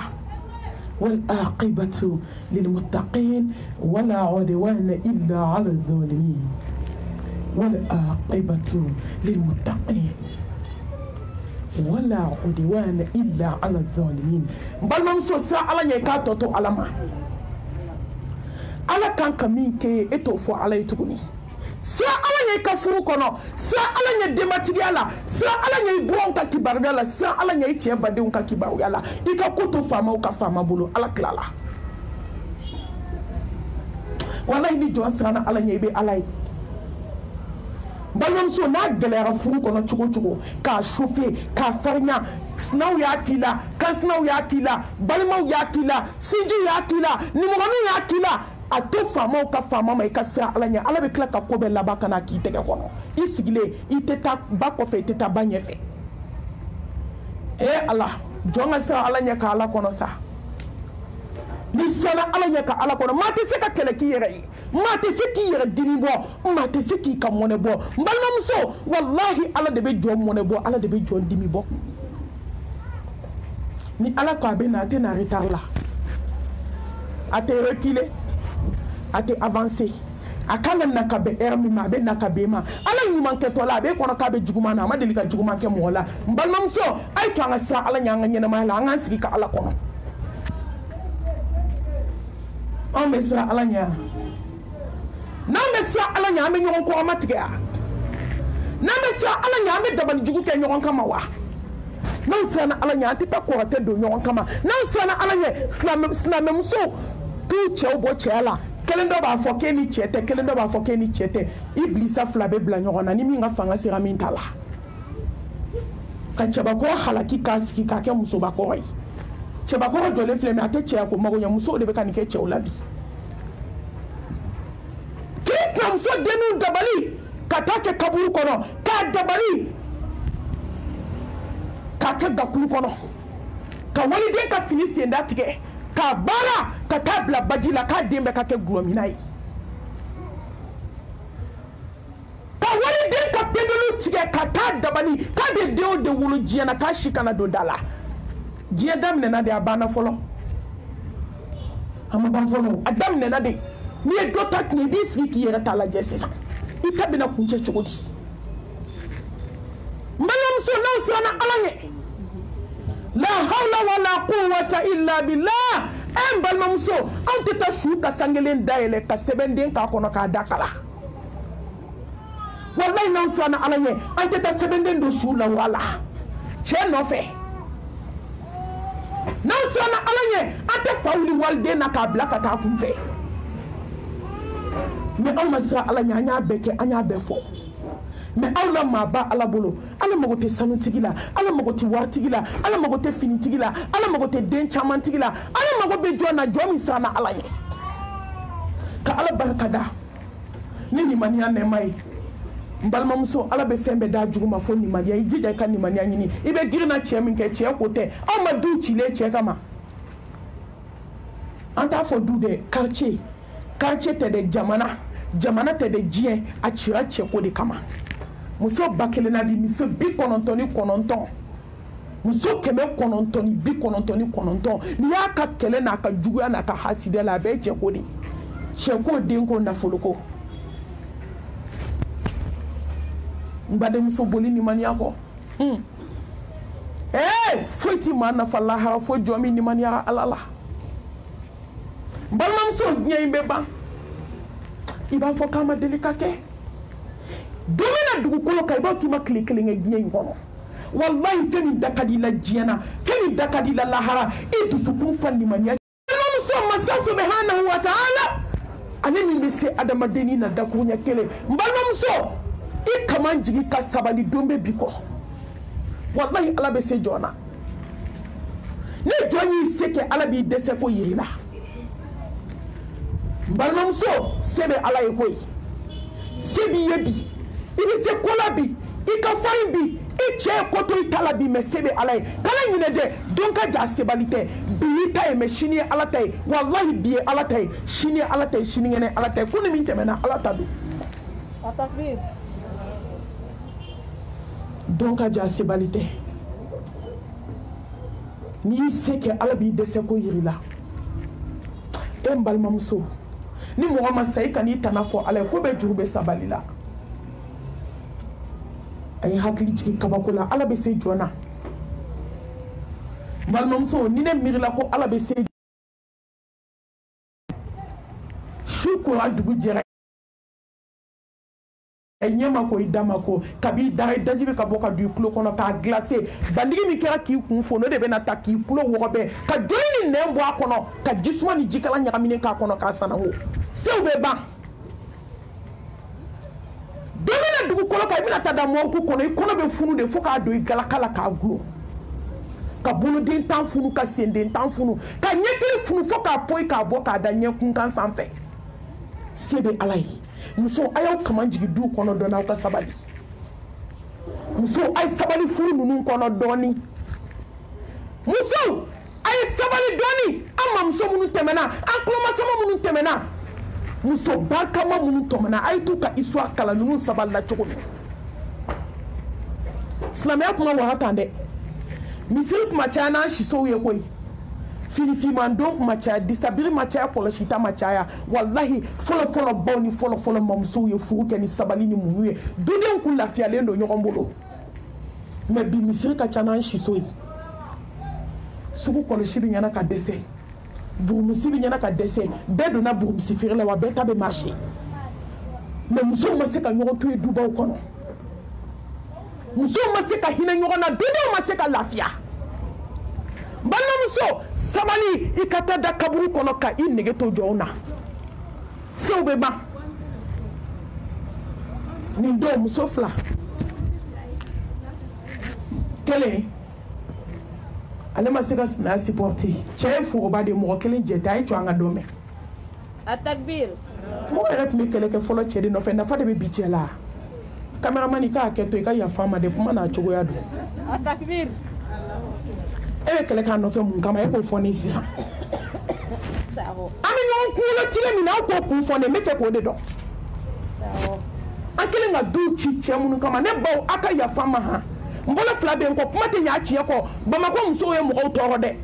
Speaker 1: wal aqibatu lil muttaqin wala udwana illa ala zalimin wal aqibatu lil muttaqin wala udwana illa ala zalimin balimamuso sa ala ɲɛ k'a tɔ to ala ma ala kan ka min kɛ e t'o fɔ ala ye tuguni sa ala ɲɛ ka furu kɔnɔ sa ala ɲɛ denbatigiya la sa ala ɲɛ i buranw ka kibaruya la sa ala ɲɛ i cɛ badenw ka kibaruya la i ka ko to faamaw ka faama bolo ala tila la walahi ni jɔn siranna ala ɲɛ i bɛ ala ye balimamuso n'a gɛlɛyara furu kɔnɔ cogo cogo k'a chauffer k'a farinya sinaw y'a k'i la kansinaw y'a k'i la balimaw y'a k'i la sinjiw y'a k'i la nimɔgɔninw y'a k'i la a to faamaw ka faama ma i ka sira ala ɲɛ ala bɛ tila ka ko bɛɛ laban ka na k'i tɛgɛ kɔnɔ i sigilen i tɛ taa ba kɔfɛ i tɛ taa ba ɲɛfɛ ala jɔn ka sira ala ɲɛ ka ala kɔnɔ sa ni sɔnna ala ɲɛ ka ala kɔnɔ maa tɛ se ka kɛlɛ k'i yɛrɛ ye maa tɛ se k'i yɛrɛ dimi bɔ maa tɛ se k'i ka mɔnɛ bɔ n balimamuso walahi ala de bɛ jɔn mɔnɛ bɔ ala de bɛ jɔn dimi bɔ ni ala ko a bɛ na a tɛ na retard la a tɛ reculer a tɛ avancer a kan ka na ka bɛn heure min ma a bɛ na ka bɛn ma ala ɲuman kɛtɔ la a bɛ kɔnɔ k'a bɛ juguman na a ma deli ka juguman kɛ mɔgɔ la n balimamuso a ye to an ka siran ala ɲɛ an ka ɲɛnamaya la an k'an sigi ka ala kɔnɔ an bɛ siran ala ɲɛ n'an bɛ siran ala ɲɛ an bɛ ɲɔgɔn kɔrɔma tigɛ wa n'an bɛ siran ala ɲɛ an bɛ dabali jugu kɛ ɲɔgɔn kama wa n'an siranna ala ɲɛ an tɛ taa kɔrɔtɛ don ɲɔgɔn kama n'an siranna ala ɲɛ silamɛmuso t'u cɛw bɔ cɛya la kelen dɔ b'a fɔ k'e ni cɛ tɛ kelen dɔ b'a fɔ k'e ni cɛ tɛ i bilisa fila bɛ bila ɲɔgɔn na ni min ka fanga sera min ta la ka cɛbakɔrɔ halaki k'a sigi k'a kɛ musobakɔrɔ ye cɛbakɔrɔ jɔlen filɛ min a tɛ cɛya ko mago ɲɛ musow de bɛ ka nin kɛ cɛw la bi k'i sinamuso denninw dabali ka taa kɛ kaburu kɔnɔ k'a dabali k'a kɛ gakulu kɔnɔ ka waliden ka fini senda tigɛ k'a baara ka taa bila baji la k'a den bɛ ka kɛ gulɔmina ye ka waliden ka pendelu tigɛ ka taa dabali k'a bɛ den o den wolo diɲɛ na k'a si kana don da la diɲɛ daminɛna de a banna fɔlɔ a ma ban fɔlɔ a daminɛna de n'i ye dɔ ta tiɲɛ i b'i sigi k'i yɛrɛ ta lajɛ sisan i ta bɛna kuncɛ cogo di n balimamuso n'aw siranna ala ɲɛ la hawla wala quwwata illa billah en balimamuso an tɛ taa su ka sangelen dayɛlɛ ka sɛbɛnden k'a kɔnɔ k'a da kala wallahi n'an siranna ala ɲɛ an tɛ taa sɛbɛnden don su la wala cɛ nɔfɛ n'an siranna ala ɲɛ an tɛ fa wuli waliden na k'a bila ka taa kunfɛ mais anw ma siran ala ɲɛ an y'a bɛɛ kɛ an y'a bɛɛ fɔ mais aw la maa ba ala bolo ala mago tɛ sanutigi la ala mago tɛ waritigi la ala mago tɛ finitigi la ala mago tɛ den camantigi la ala mago bɛ jɔn na jɔn min siranna ala ɲɛ ka ala barika da ni nimaniya nɛɛma ye n balimamuso ala bɛ fɛn bɛɛ da jugu ma fo nimaniya i jija i ka nimaniya ɲini i bɛ girinna cɛ min kɛ cɛ ko tɛ aw ma du cilen cɛ kama an t'a fɔ du dɛ quartier tɛ dɛ jamana tɛ dɛ diɲɛ a cira cɛko de kama muso ba kelen na bi muso 99 muso 999 n'i y'a ka kɛlɛ n'a ka juguya n'a ka hasidiya la a bɛɛ ye cɛko de cɛko denko nafoloko n badenmuso boli nimaniya kɔ foyi t'i maa nafa lahara fo jɔn min nimaniyara ala la n balimamuso diɲɛ in bɛ ban i b'a fɔ k'a ma deli ka kɛ don min na dugukolo kan i b'a k'i ma tile kelen kɛ diɲɛ in kɔnɔ wallahi fɛn min da ka di i la diɲɛ na fɛn min da ka di i la lahara i dusukun fa nimaniya balimamuso masa subhanahu wa ta'ala ale min bɛ se adamadenni na dakuru ɲɛ kelen n balimamuso i kaman jigi ka sabali don bɛ bi kɔ wallahi ala bɛ se jɔn na ni jɔn y'i se kɛ ala b'i dɛsɛ ko yiri la n balimamuso se bɛ ala ye koyi se b'i ye bi i bɛ se ko la bi ika farin bi i cɛ koto i tala bi mɛ se bɛ ala ye kana ɲinɛ dɛ don ka ja sebali tɛ bi i ta ye mɛ sini ye ala ta ye wallahi bi ye ala ta ye sini ye ala ta ye sinikɛnɛ ala ta ye ko ni min tɛmɛna ala ta don don ka ja sebali tɛ n'i y'i se kɛ ala b'i dɛsɛ ko yiri la e n balimamuso ni mɔgɔ ma sa i kan'i tana fɔ ala ye ko bɛɛ juru bɛ sabali la a ye hakili jigin kabako la ala bɛ se jɔn balimamuso ni ne miirila ko ala bɛ se su kora dugu jɛra ɲɛma ko i dama ko kabi da daji bɛ ka bɔ ka don i tulo kɔnɔ k'a glacé bandigi min kɛra k'i kun fo no de bɛna ta k'i tulo wɔgɔbɛ ka joli ni nɛn bɔ a kɔnɔ ka jisuma ni jikalan ɲagaminen k'a kɔnɔ k'a sanango sew bɛ ban don bɛna dugukolo kan i bɛna taa da mɔriku kɔnɔ i kɔnɔ bɛ funu de fo k'a don i galaka la k'a gulon ka boloden tan funu ka senden tan funu ka ɲɛkili funu fo k'a poyi k'a bɔ k'a da ɲɛkunkan sanfɛ se bɛ ala ye muso a y'aw kaman jigi du kɔnɔ dɔɔni aw ka sabali muso a ye sabali furu ninnu kɔnɔ dɔɔni muso a ye sabali dɔɔni an mamuso minnu tɛmɛna an tulomasama minnu tɛmɛna muso barikama minnu tɛmɛna a ye t'u ka histoire kalan ninnu sabalila cogo min silamɛya kuma wara tan dɛ misiri kuma caya n'an sisow ye koyi finifiman don kuma caya disabiri ma caya kɔlɔsita ma caya wallahi fɔlɔ baw ni fɔlɔ mamusow ye furu kɛ ni sabali ni muɲu ye dudenw kun lafiyalen don ɲɔgɔn bolo mɛ bi misiri ka ca n'an siso ye sugu kɔlɔsi bɛ ɲɛna ka dɛsɛ burumusi bɛ ɲɛna ka dɛsɛ bɛɛ donna burumusi feere la wa bɛɛ ta bɛ marché mɛ musow ma se ka ɲɔgɔn to ye dubaw kɔnɔ musow ma se ka hinɛ ɲɔgɔn na dudenw ma se ka lafiya balimamuso sabali i ka taa da kaburu kɔnɔ ka i nege to jɔnw na sew bɛ ban nin don muso fila kelen ale ma se ka sinaya supporter cɛ ye foroba de mɔgɔ kelen jɛ tɛ a ye jɔ an ka don mɛn
Speaker 3: a takbir
Speaker 1: mɔgɔ yɛrɛ tun bɛ kɛlɛ kɛ fɔlɔ cɛ de nɔfɛ nafa de bɛ bi cɛ la kameramani k'a kɛ to i ka yafa ma de kuma n'a cogoya don
Speaker 3: a takbir
Speaker 1: e bɛ kɛlɛ k'a nɔfɛ mun kama e k'o fɔ ne sisan an bɛ ɲɔgɔn kunkolo tigɛ min na aw k'o kun fɔ ne n bɛ fɛ k'o de dɔn an kɛlen ka duw ci cɛ minnu kama ne baw aw ka yafa ma han n bolo fila bɛ n kɔ kuma tɛ ɲɛ a tiɲɛ kɔ bamakɔ musow ye mɔgɔw tɔɔrɔ dɛ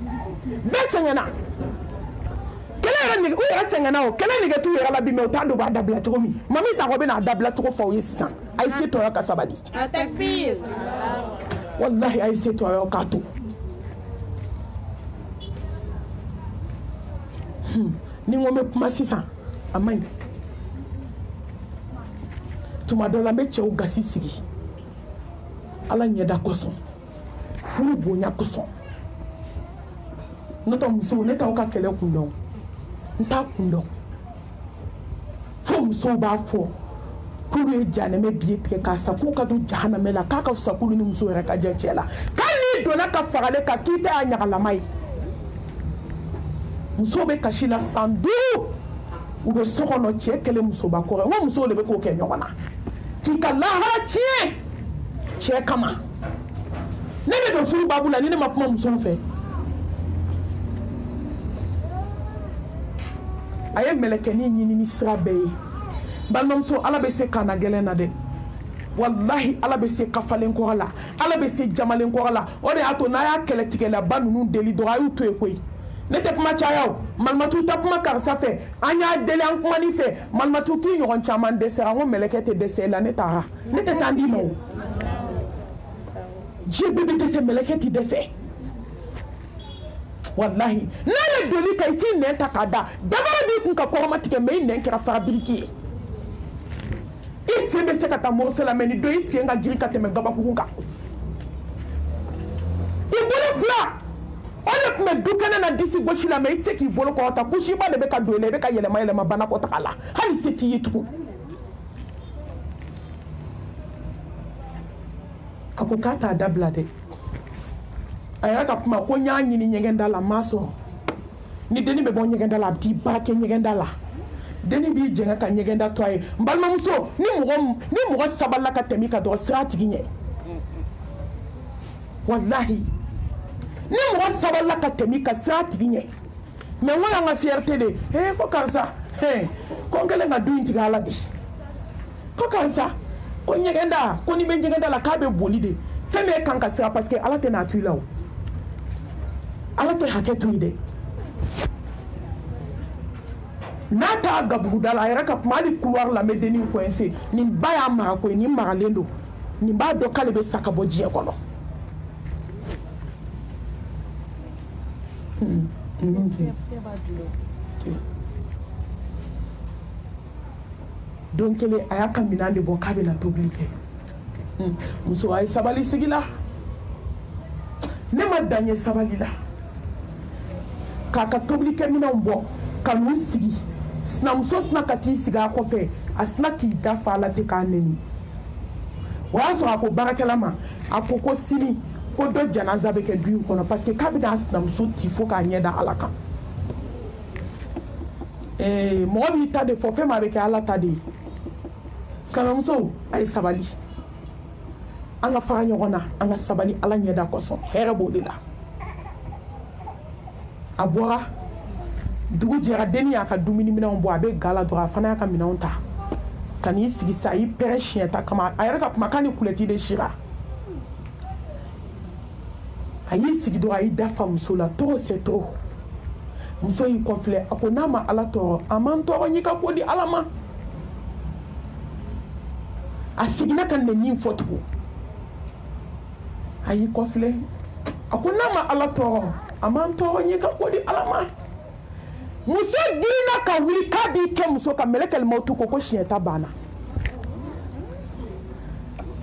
Speaker 1: bɛɛ sɛgɛnna kɛlɛ yɛrɛ nege u yɛrɛ sɛgɛnna o kɛlɛ nege t'u yɛrɛ la bi mɛ u t'a dɔn u b'a dabila cogo min mami sakɔ bɛ n'a dabila cogo fɔ aw ye sisan a ye se tɔɔrɔ ka sabali walahi a ye se tɔɔrɔ k'a to ni n ko n bɛ kuma sisan a man ɲi tuma dɔ la n bɛ cɛw gasi sigi ala ɲɛda kosɔn furu bonya kosɔn n'o tɛ musow ne t'aw ka kɛlɛ kun dɔn n t'a kun dɔn fo musow b'a fɔ k'olu ye janɛmɛ biye tigɛ k'a sa k'u ka don jahanamɛ la k'a ka fisa k'olu ni muso yɛrɛ ka jɛ cɛ la k'a n'i donna ka fagale kan k'i tɛ y'a ɲagalama ye musow bɛ kasi la san 5 u bɛ so kɔnɔ cɛ kɛlɛ musoba kɔrɔ n ko musow de bɛ k'o kɛ ɲɔgɔn na k'i ka lahara tiɲɛ cɛ kama ne bɛ don furu babu la ni ne ma kuma musow fɛ a ye mɛlɛkɛnin ɲini ni sira bɛɛ ye balimamuso ala bɛ se kana gɛlɛn na dɛ wallahi ala bɛ se kafalen kɔrɔ la ala bɛ se jamalen kɔrɔ la o de y'a to n'a y'a kɛlɛ tigɛlaba ninnu deli dɔrɔn a y'u to yen koyi ne tɛ kuma caya o malimatu tɛ kuma karisa fɛ an y'a deli an kumani fɛ malimatu k'i ɲɔgɔn caman dɛsɛra n ko mɛlɛkɛ tɛ dɛsɛ la ne taara ne tɛ taa n d'i ma o diɲɛ bɛɛ bɛ dɛsɛ mɛlɛkɛ tɛ dɛsɛ wallahi n'ale doni ka i t'i nɛn ta k'a da dabara b'i kun ka kɔrɔma tigɛ mɛ i nɛn kɛra fara biriki ye i sen bɛ se ka taa morose la mɛ ni dɔ i sen ka girin ka tɛmɛ gabakuru kan i bolo fila o de tun bɛ du kɛnɛ na disi gosi la mɛ i tɛ se k'i bolo kɔrɔta kusiba de bɛ ka don i la i bɛ ka yɛlɛma banakɔtaga la hali se t'i ye tugun a ko k'a t'a dabila dɛ a yɛrɛ ka kuma ko n y'a ɲini ɲɛgɛnda la n m'a sɔrɔ ni denni bɛ bɔ ɲɛgɛnda la a bɛ t'i ba kɛ ɲɛgɛnda la deni bi jenga ka nyegenda toye mbalma muso ni mugo saballa ka temi ka do strategi nye wallahi ni mugo saballa ka temi ka strategi nye me wala nga fierté de ko kansa ko ngale nga duinti gala di ko kansa ko nyegenda ko ni be nyegenda la ka be boli de feme kanka sera parce que ala te na tu lawo ala te haketu ide nata gabugudala yɛrɛ ka kuma hali couloir la mɛ deni coincé nin ba y'a mara ko ye nin maralen don nin b'a dɔn k'ale bɛ sa ka bɔ diɲɛ kɔnɔ don kelen a y'a ka minan de bɔ k'a bɛ na tobili kɛ muso a ye sabali sigi la ne ma dan ye sabali la k'a ka tobili kɛ minɛnw bɔ ka n'u sigi sinamuso sina ka t'i sigi a kɔfɛ a sina k'i da fa la ten k'a neni o y'a sɔrɔ a ko baarakɛla ma a ko ko sini ko dɔ janaza bɛ kɛ du in kɔnɔ parce que k'a bɛ n'a sinamuso ti fo k'a ɲɛ da ala kan mɔgɔ b'i ta de fɔ fɛn min a bɛ kɛ ala ta de ye sinamuso a ye sabali an ka fara ɲɔgɔn na an ka sabali ala ɲɛ da kɔsɔn hɛrɛ b'o de la a bɔra dugu jɛra deni y'a ka dumuni minɛnw bɔ a bɛ gala dɔrɔn a fana y'a ka minɛnw ta ka n'i sigi sa a y'i pɛrɛn siɲɛ ta kama a yɛrɛ ka kumakan ni kulɛti de sira a y'i sigi dɔrɔn a y'i dafa muso la trop c'est trop muso y'i kɔfilɛ a ko n'a ma ala tɔɔrɔ a man tɔɔrɔ n y'i ka ko di ala ma a seginna ka nɛ min fɔ tugun a y'i kɔfilɛ a ko n'a ma ala tɔɔrɔ a man tɔɔrɔ n y'i ka ko di ala ma muso girinna ka wuli k'a b'i kɛ muso ka mɛlɛkɛli mawutu ko siɲɛ ta banna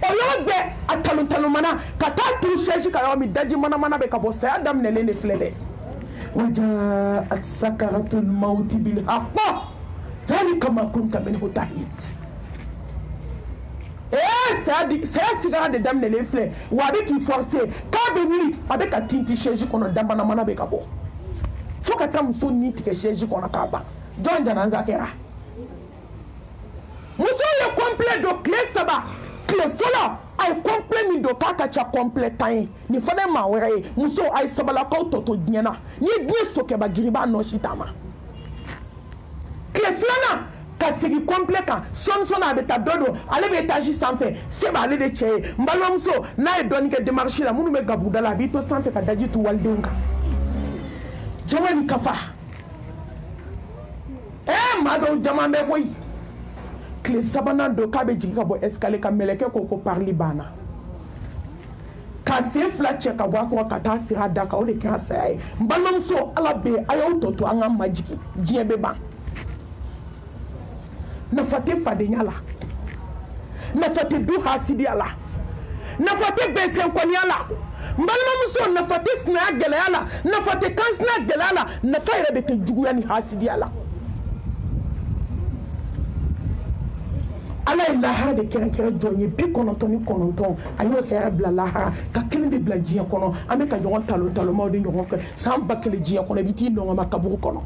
Speaker 1: o yɔrɔ bɛɛ a talon-talon-mana ka taa turu siège ka yɔrɔ min daji mana-mana bɛ ka bɔ saya daminɛlen de filɛ dɛ wajaat sakaratul mawti bil haqq dhalika ma kunta minhu tahid saya sigara de daminɛlen filɛ wa a bɛ k'i forcer k'a bɛ wuli a bɛ ka tinti siège kɔnɔ da mana-mana bɛ ka bɔ fo ka taa muso ni tigɛ siège kɔnɔ k'a ban jɔn janaza kɛra muso ye complet don tile saba tile fɔlɔ a ye complet min don k'a ka ca complet tan ye nin fana ye maa wɛrɛ ye muso a ye sabalakaw tɔ to diɲɛ na n'i ye diɲɛ sokɛba giri i b'a nɔsi ta ma tile filanan ka segin complet kan sɔni a bɛ taa dɔ don ale bɛ étage sanfɛ se b'ale de cɛ ye n balimamuso n'a ye dɔɔnin kɛ démarche la minnu bɛ gabuguda la a b'i to sanfɛ ka daji tu walidenw kan jama ni kafa maa dɔw jama bɛ koyi tile sabanan don k'a bɛ jigin ka bɔ escalier kan mɛlɛkɛ ko parili banna ka sen fila cɛ ka bɔ a kɔrɔ ka taa firi a da kan o de kɛra saya ye n balimamuso ala bɛ yen a y'aw tɔ to an ka majigin diɲɛ bɛ ban nafa tɛ fadenya la nafa tɛ du hasidiya la nafa tɛ bɛnsɛnkɔniya la n balimamuso nafa tɛ sinaya gɛlɛya la nafa tɛ kansina gɛlɛya la nafa yɛrɛ de tɛ juguya ni hasidiya la ala ye lahara de kɛrɛnkɛrɛn jɔn ye 99 a y'o hɛrɛ bila lahara ka kelen de bila diɲɛ kɔnɔ an bɛ ka ɲɔgɔn talon-talonmaw de ɲɔgɔn kɛ san 1000 diɲɛ kɔnɔ i bɛ t'i nɔgɔma kaburu kɔnɔ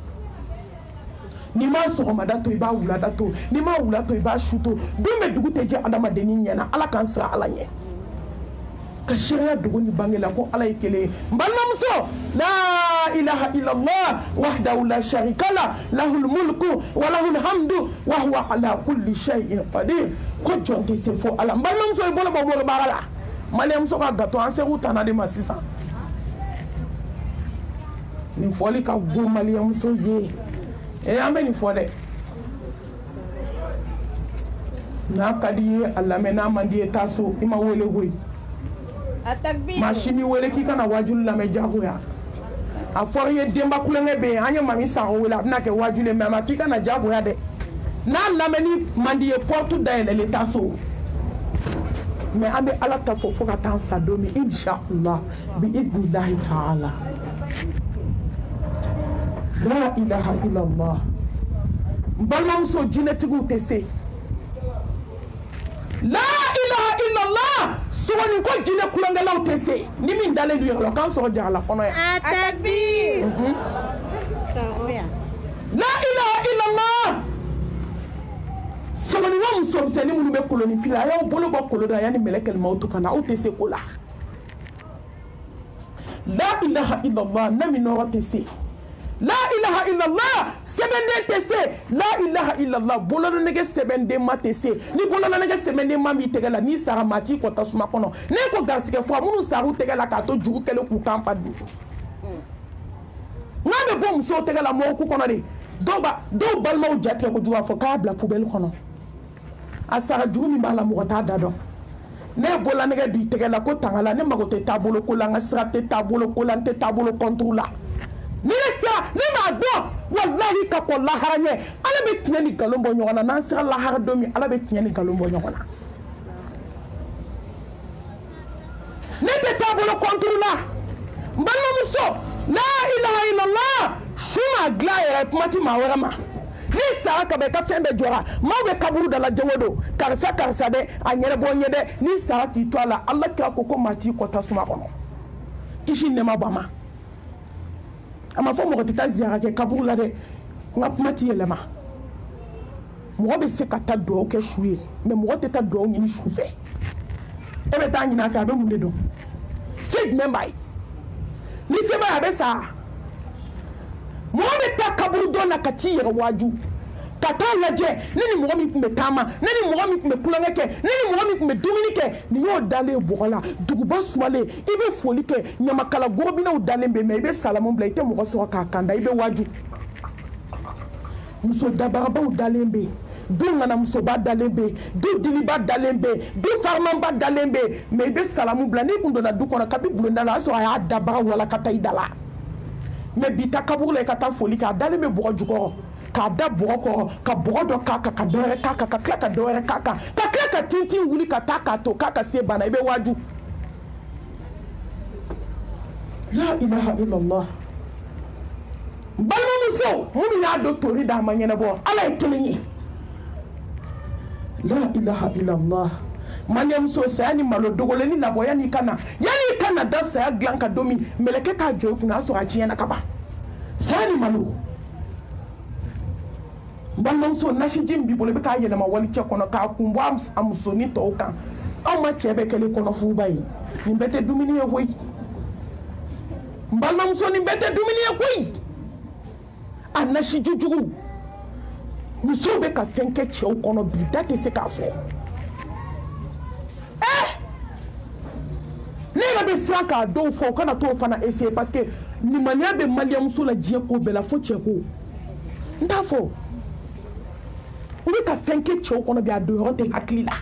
Speaker 1: n'i ma sɔgɔmada to i b'a wulada to n'i ma wula to i b'a su to don bɛ dugu tɛ jɛ adamadennin ɲɛna ala k'an sira ala ɲɛ ka sariya dogo ni bange la ko ala ye kelen ye n balimamuso la ilaha illallah wahdahu la sharika la lahul mulku wa lahul hamdu wa huwa ala kulli shay'in qadir ko jɔn tɛ se fo ala n balimamuso i bolo bɔ mori baara la maliyɛnmuso ka gato an segu tana de ma sisan nin fɔli ka go maliyɛnmuso ye an bɛ nin fɔ dɛ n'a ka di ye a lamɛn n'a man di ye taa so i ma wele koyi maa si m'i wele k'i kana wajulu lamɛn jagoya a fɔra i ye denba kulonkɛ bɛ yen an ye mami Sango wele a bɛna kɛ wajulu ye mais a ma f'i kana jagoya dɛ n'a lamɛnni man di ye porte dayɛlɛlen taa so mais an bɛ ala ta fɔ fo ka taa sa don min inshallah bi idnillahi ta'ala la ilaha illallah n balimamuso jinɛtigiw tɛ se la ilaha illallah sɔgɔnin ko jinɛ kulonkɛlaw tɛ se ni min dalen don yɔrɔ la k'an sɔrɔ jarala kɔnɔ yan
Speaker 3: Atakbir
Speaker 1: la ilaha illallah musomanin wa musomisɛnnin minnu bɛ koloni fili a y'aw bolo bɔ kolo la yanni mɛlɛkɛl mawutu ka na aw tɛ se ko la la ilaha illallah na min nɔrɔ tɛ se la ilaha illallah sɛbɛnden tɛ se la ilaha illallah bolonɛgɛ sɛbɛnden ma tɛ se ni bolonɛgɛ sɛbɛnden ma b'i tɛgɛ la n'i sara maa t'i kɔ tasuma kɔnɔ ne ko garisigɛ fɔ minnu sar'u tɛgɛ la k'a to jugu kɛlen k'u kan fa dun n'a bɛ bɔ musow tɛgɛ la mɔgɔw ku kɔnɔ de dɔw balimaw ja tigɛ kojugu a fɔ k'a bila poubelle kɔnɔ a sara jugu min b'a la mɔgɔ t'a da dɔn ne ye bolonɛgɛ b'i tɛgɛ la ko tanga la ne mago tɛ taabolo ko la n ka sira tɛ taabolo ko la n tɛ taabolo contre la ni ne sera ne b'a dɔn walahi ka kɔn lahara ɲɛ ala bɛ tiɲɛ ni nkalon bɔ ɲɔgɔn na n'an sera lahara don min ala bɛ tiɲɛ ni nkalon bɔ ɲɔgɔn na ne tɛ taabolo contre la n balimamuso la ilaha illallah su ma dilan yɛrɛ kuma ti maa wɛrɛ ma ni sara ka bɛn i ka fɛn bɛɛ jɔra maaw bɛ kaburu da la jango don karisa karisa dɛ a ɲɛnabɔ n ye dɛ ni sara k'i to a la ala kira ko maa t'i kɔ tasuma kɔnɔ kisi nɛma bɔ a ma a ma fɔ mɔgɔ tɛ taa ziyara kɛ kaburu la dɛ n ka kuma ti yɛlɛma mɔgɔ bɛ se ka taa dugawu kɛ su ye mɛ mɔgɔ tɛ taa dugawu ɲini su fɛ e bɛ taa ɲini a fɛ a bɛ mun de dɔn se jumɛn b'a ye ni se b'a ye a bɛ sa mɔgɔ bɛ taa kaburu dɔn na ka t'i yɛrɛ waaju ka taa lajɛ ne ni mɔgɔ min tun bɛ taama ne ni mɔgɔ min tun bɛ kulonkɛ kɛ ne ni mɔgɔ min tun bɛ dumuni kɛ nin y'o dalen bɔgɔ la duguba sumalen i bɛ foli kɛ ɲamakala gorobinɛw dalen bɛ mɛ i bɛ salamu bila i tɛ mɔgɔ sɔrɔ k'a kanda i bɛ waaju muso dabarabaw dalen bɛ yen du ŋanamusoba dalen bɛ yen du diliba dalen bɛ yen du farimaba dalen bɛ yen mɛ i bɛ salamu bila n'i kun donna du kɔnɔ kabi bulonda la o y'a sɔrɔ a y'a dabaga wala ka taa i da la mɛ bi taa kaburu la i ka taa foli kɛ a dalen bɛ bɔgɔ jukɔrɔ k'a da bɔgɔ kɔrɔ ka bɔgɔ dɔ k'a kan ka dɔ wɛrɛ k'a kan ka tila ka dɔ wɛrɛ k'a kan ka tila ka tintin wuli ka taa k'a to k'a ka se banna i bɛ waaju la ilaha illallah balimamuso minnu y'a dɔn tori d'a ma ɲɛnabɔ ala ye kelen ye la ilaha illallah maniyamuso saya ni malo dogolen ni labɔ yanni i ka na da saya dilan ka don min mɛlɛkɛ k'a jɔ i kunna a sɔrɔ a tiɲɛna ka ban saya ni malo balimamuso nasiji min b'i bolo i bɛ k'a yɛlɛma walicɛ kɔnɔ k'a kun bɔ a musonin tɔw kan anw ma cɛ bɛɛ kɛlen kɔnɔfuruba ye nin bɛɛ tɛ dumuni ye koyi n balimamuso nin bɛɛ tɛ dumuni ye koyi a nasiji jugu musow bɛ ka fɛn kɛ cɛw kɔnɔ bi da tɛ se k'a fɔ ne yɛrɛ bɛ siran k'a dɔw fɔ u kana t'o fana essayer parce que nimaniya bɛ maliyamuso la diɲɛ ko bɛɛ la fo cɛ ko n t'a fɔ u bɛ ka fɛn kɛ cɛw kɔnɔ bi a don yɔrɔ tɛ hakili la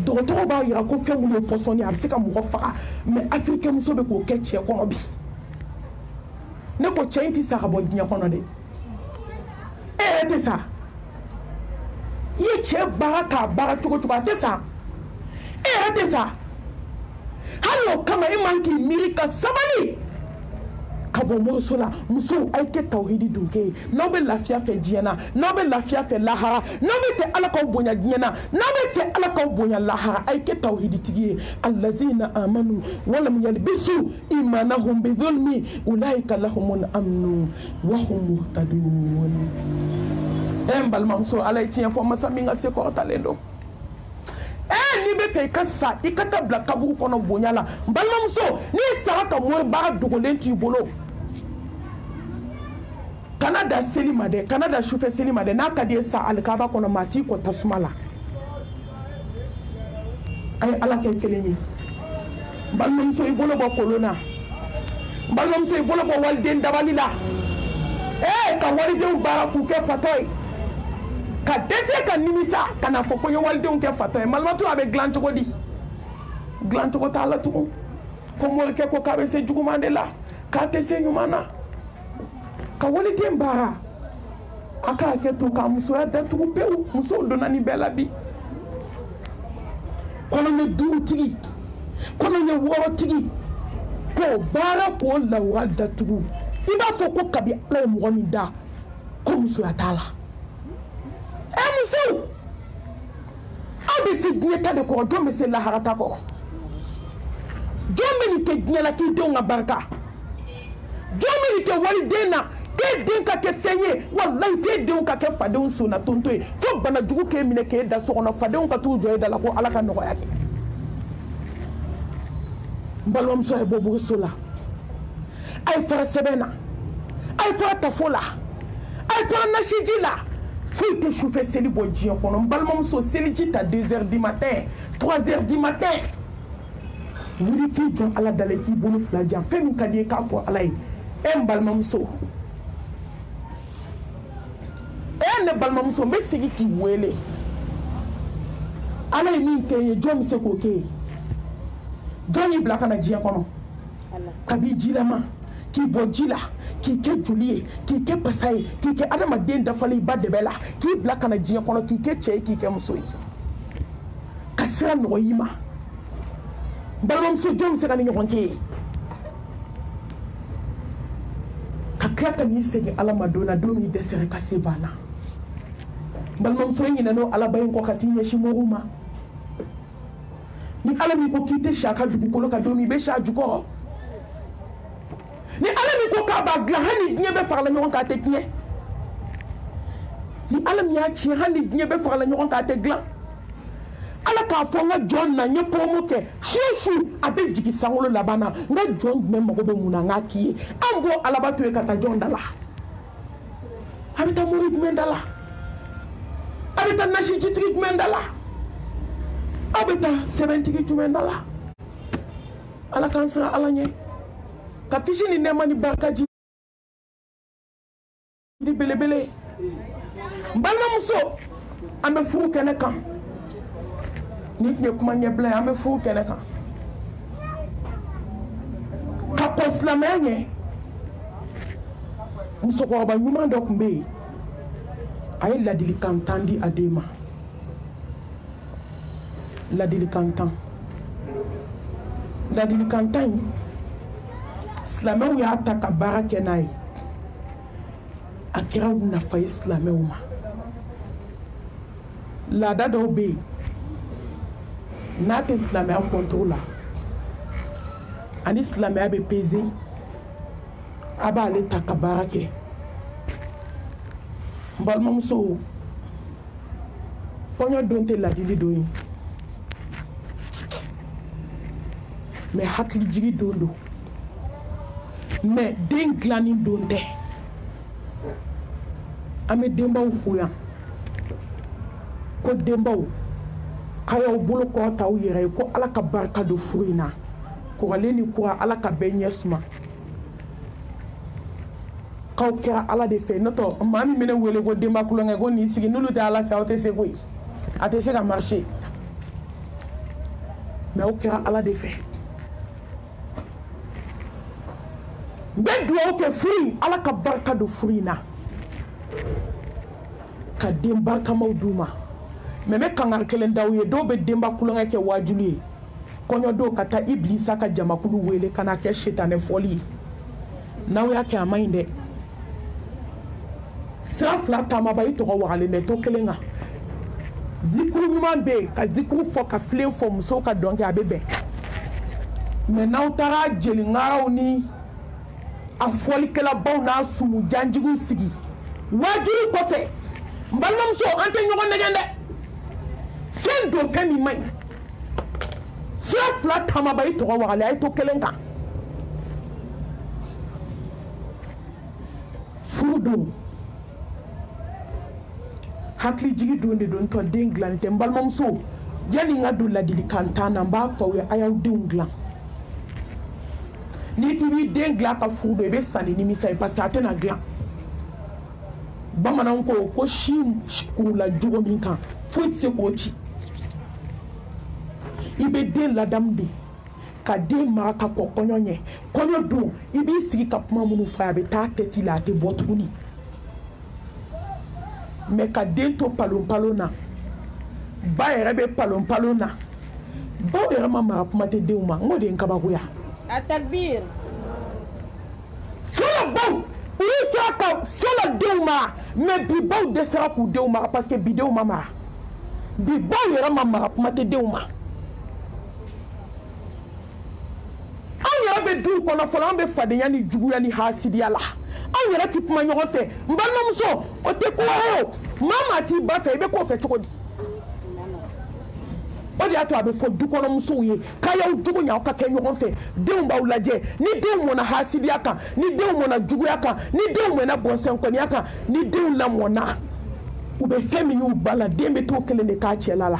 Speaker 1: dɔgɔtɔrɔw b'a yira ko fɛn minnu ye pɔsɔni a bɛ se ka mɔgɔ faga mɛ afirikɛn muso bɛ k'o kɛ cɛ kɔnɔ bi ne ko cɛ in tɛ sa ka bɔ diɲɛ kɔnɔ dɛ e yɛrɛ tɛ sa i ye cɛ baara k'a baara cogo cogo a tɛ sa e yɛrɛ tɛ sa hali o kama e man k'i miiri ka sabali ka bɔ mɔriso la musow a ye kɛ tawhidi dunkɛ ye n'aw bɛ lafiya fɛ diɲɛ na n'aw bɛ lafiya fɛ lahara n'aw bɛ fɛ ala k'aw bonya diɲɛ na n'aw bɛ fɛ ala k'aw bonya lahara a ye kɛ tawhidi tigi ye allazina amanu walam yalbisu imanahum bizulmi ulaika lahumul amnu wa hum muhtadun n balimamuso ala ye tiɲɛ fɔ masa min ka se kɔrɔtalen don n'i bɛ fɛ i ka sa i ka taa bila kaburu kɔnɔ bonya la n balimamuso n'i sara ka mori baara dogolen t'i bolo kana da seli ma dɛ kana da sufɛ seli ma dɛ n'a ka di ye sa alikaba kɔnɔ maa t'i kɔ tasuma la a ye ala kɛ kelen ye n balimamuso i bolo bɔ kolon na n balimamuso i bolo bɔ waliden dabali la ka walidenw baara k'u kɛ fatɔ ye ka dɛsɛ ka nimisa ka n'a fɔ ko n ye walidenw kɛ fatɔ ye balimamuso a bɛ dilan cogo di dilan cogo t'a la tugun ko morikɛ ko k'a bɛ se juguman de la k'a tɛ se ɲuman na ka waliden baara a k'a kɛ to k'a musoya datugu pewu musow donna nin bɛɛ la bi kɔnɔɲɛ duurutigi kɔnɔɲɛ wɔɔrɔtigi k'o baara k'o lawura datugu i b'a fɔ ko kabi ala ye mɔgɔ min da ko musoya t'a la musow aw bɛ se diɲɛ ta de kɔrɔ jɔn bɛ se lahara ta kɔrɔ jɔn bɛ nin kɛ diɲɛ la k'i denw ka barika jɔn bɛ nin kɛ waliden na ke den ka kɛ fɛn ye wallahi f'e denw ka kɛ fadenw sonna tonto ye fo bana jugu k'e minɛ k'e da so kɔnɔ fadenw ka t'u jɔ e da la ko ala ka nɔgɔya kɛ n balimamuso ye bɔ buguso la a ye fara sɛbɛn na a ye fara tafo la a ye fara nasiji la foyi tɛ sufɛ seli bɔ diɲɛ kɔnɔ n balimamuso seliji ta 2h du matin 3h du matin wuli k'i jɔ ala da la k'i bolo fila jan fɛn min ka di ye k'a fɔ ala ye e n balimamuso e ne balimamuso n bɛ segin k'i wele ala ye min kɛ ye jɔn bɛ se k'o kɛ ye jɔn y'i bila ka na diɲɛ kɔnɔ kabi jilama k'i bɔ ji la k'i kɛ joli ye k'i kɛ pasa ye k'i kɛ adamaden dafalen ba dɛbɛ la k'i bila ka na diɲɛ kɔnɔ k'i kɛ cɛ ye k'i kɛ muso ye ka sira nɔgɔ i ma balimamuso jɔn bɛ se ka ni ɲɔgɔn kɛ ye ka tila ka n'i segin ala ma don na don min dɛsɛra ka se banna balimamuso in ɲinɛna ala ba in kɔ ka t'i ɲɛsin mɔgɔw ma ni ala min ko k'i tɛ si a ka dugukolo kan don min i bɛ si a jukɔrɔ ni ala min ko k'a b'a dilan hali diɲɛ bɛɛ farala ɲɔgɔn kan a tɛ tiɲɛ ni ala min y'a tiɲɛ hali diɲɛ bɛɛ farala ɲɔgɔn kan a tɛ dilan ala k'a fɔ n ka jɔn na n ye promo kɛ su o su a bɛ jigin sankolo laban na n ka jɔn jumɛn mago bɛ mun na n k'a k'i ye an bɔ alabato ye ka taa jɔn da la a bɛ taa mori jumɛn da la a bɛ taa nasijitigi jumɛn da la a bɛ taa sɛbɛntigi jumɛn da la ala k'an siran ala ɲɛ ka kisi ni nɛɛma ni barikaji di belebele n balimamuso an bɛ furu kɛnɛ kan ni tun ye kuma ɲɛbila ye an bɛ furu kɛnɛ kan ka kɔn silamɛya ɲɛ musokɔrɔba ɲuman dɔ tun bɛ yen a ye ladilikan 10 di a den ma ladilikan 10 ladilikan 10 in silamɛw y'a ta ka baara kɛ n'a ye a kɛra nafa ye silamɛw ma laada dɔw bɛ yen n'a tɛ silamɛya kɔntoro la ani silamɛya bɛ peze a b'ale ta ka baara kɛ n balimamuso kɔɲɔ don tɛ ladili don ye mɛ hakilijigi don don mɛ den dilanni don tɛ an bɛ denbaw fo yan ko denbaw k'a y'aw bolo kɔrɔta aw yɛrɛ ye ko ala ka barika don furu in na kɔrɔlen ni kura ala ka bɛɛ ɲɛ suma k'aw kɛra ala de fɛ n'o tɛ maa min bɛ ne wele ko denba kulonkɛ ko nin sigi n'olu tɛ ala fɛ aw tɛ se koyi a tɛ se ka marcher mɛ aw kɛra ala de fɛ n bɛ dugawu kɛ furu in ala ka barika don furu in na ka den barikamaw d'u ma mɛ n bɛ kangari kelen d'aw ye dɔw bɛ denba kulonkɛ kɛ waajuli ye kɔɲɔ don ka taa ibilisa ka jamakulu wele ka na kɛ setanɛ fɔli ye n'aw y'a kɛ a man ɲi dɛ sira fila taamaba i tɔgɔ wagalen bɛ to kelen kan zikuru ɲuman bɛ yen ka zikuru fɔ ka filen fɔ musow ka dɔn kɛ a bɛ bɛn mɛ n'aw taara jeliŋaraw ni a fɔlikɛlabaw n'a sumu janjigiw sigi waajuli kɔfɛ n balimamuso an tɛ ɲɔgɔn nɛgɛn dɛ fɛn don fɛn min man ɲi sira fila taamaba i tɔgɔ wagalen a ye to kelen kan furu don hakilijigi don de don n tɔ den dilanni tɛ n balimamuso yanni n ka don ladilikan 10 na n b'a fɔ aw ye a y'aw denw dilan n'i k'i b'i den dilan ka furu don i bɛ sa ni nimisa ye parce que a tɛna dilan bamananw ko si kurula jogo min kan foyi tɛ se k'o ci i bɛ den ladamu de ka den mara ka kɔ kɔɲɔ ɲɛ kɔɲɔ don i b'i sigi ka kuma minnu fɔ a bɛ taa tɛti la a tɛ bɔ tuguni mɛ ka den to palon-palon na ba yɛrɛ bɛ palon-palon na baw yɛrɛ ma mara kuma tɛ denw ma n k'o de ye n kabakoya
Speaker 3: a takbir
Speaker 1: fɔlɔ baw olu sera ka fɔlɔ denw mara mɛ bi baw dɛsɛra k'u denw mara parce que bi denw ma mara bi baw yɛrɛ ma mara kuma tɛ denw ma anw yɛrɛ bɛ duw kɔnɔ fɔlɔ an bɛ fadenya ni juguya ni hasidiya la anw an yɛrɛ ti kuma ɲɔgɔn fɛ n balimamuso o tɛ ko wɛrɛ o maa t'i ba fɛ i bɛ k'o fɛ cogo di o de y'a to a bɛ fɔ dukɔnɔmusow ye k'a y'aw jogo ɲɛ aw ka kɛ ɲɔgɔn fɛ denw b'aw lajɛ ni denw mɔnna hasidiya kan ni denw mɔnna juguya kan ni denw mɔnna bɔnsɛnkɔniya kan ni denw lamɔnna u bɛ fɛn min y'u ba la den bɛ t'o kelen de k'a cɛla la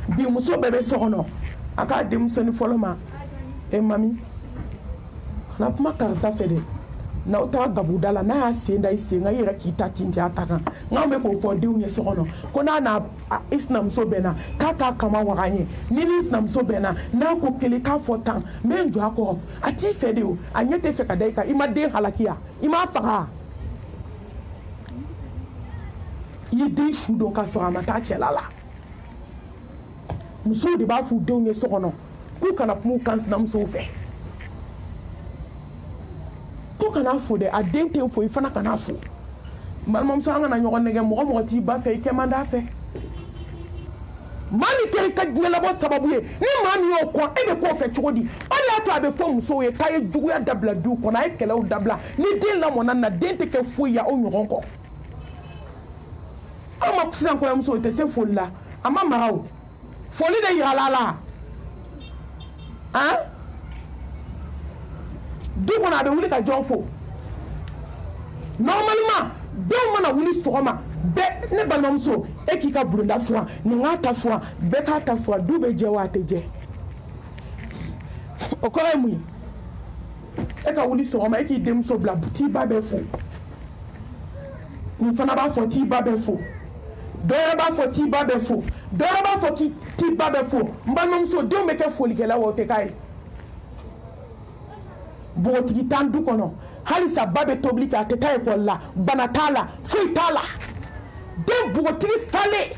Speaker 1: bi muso bɛɛ bɛ so kɔnɔ a k'a denmisɛnnin fɔlɔ ma mami kana kuma karisa fɛ dɛ n'aw taga gabuda la n'a y'a sen da i sen kan i yɛrɛ k'i ta tin ten a ta kan n'anw bɛ k'o fɔ denw ye so kɔnɔ ko n'a i sinamuso bɛnna k'a k'a kama waga n ye ni n'i sinamuso bɛnna n'a ko kelen k'a fɔ tan n bɛ n jɔ a kɔrɔ a t'i fɛ de o a ɲɛ tɛ fɛ ka da i kan i ma den halaki ya i m'a faga i ye den su dɔn k'a sɔrɔ a ma taa cɛla la musow de b'a f'u denw ye so kɔnɔ k'u kana kuma u kan sinamusow fɛ ko kana fo dɛ a den tɛ fo i fana kana fo balimamuso an kana ɲɔgɔn nɛgɛ mɔgɔ mɔgɔ t'i ba fɛ i kɛ man d'a fɛ maa min kɛra i ka diɲɛ labɔ sababu ye ni maa min y'o kɔn e bɛ k'o fɛ cogo di o de y'a to a bɛ fɔ musow ye k'a ye juguya dabila du kɔnɔ a ye kɛlɛw dabila ni den lamɔna na den tɛ kɛ foyi ye aw ɲɔgɔn kɔ aw ma sisan kɔɲɔmuso o tɛ se foli la a ma mara o foli de yirala la han du kɔnɔ a bɛ wuli ka jɔn fo normalement denw mana wuli sɔgɔma bɛɛ ne balimamuso e k'i ka bulonda furan nin k'a ta furan bɛɛ k'a ta furan du bɛ jɛ wa a tɛ jɛ o kɔrɔ ye mun ye e ka wuli sɔgɔma e k'i denmuso bila t'i ba bɛ fo nin fana b'a fɔ t'i ba bɛ fo dɔ yɛrɛ b'a fɔ t'i ba bɛ fo dɔ yɛrɛ b'a fɔ t'i ba bɛ fo n balimamuso denw bɛ kɛ folikɛla wa o tɛ k'a ye bogotigi tan du kɔnɔ halisa ba bɛ tobili kɛ a tɛ taa ekɔli la bana t'a la foyi t'a la den bogotigi falen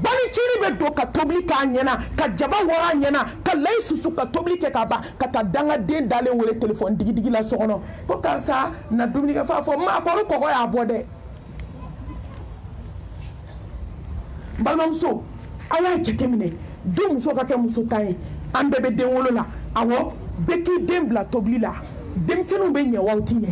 Speaker 1: banicinin bɛ don ka tobili k'a ɲɛna ka jaba wɔrɔ a ɲɛna ka layi susu ka tobili kɛ k'a ban ka taa dangaden dalen wele telefɔni digidigi la so kɔnɔ ko karisa na dumuni kɛ fa fɔ maa kɔrɔ kɔgɔ y'a bɔ dɛ balimamuso a y'a jateminɛ den muso ka kɛ muso tan ye an bɛɛ bɛ den wolo la awɔ bɛɛ k'i den bila tobili la denmisɛnninw bɛ ɲɛ wa u ti ɲɛ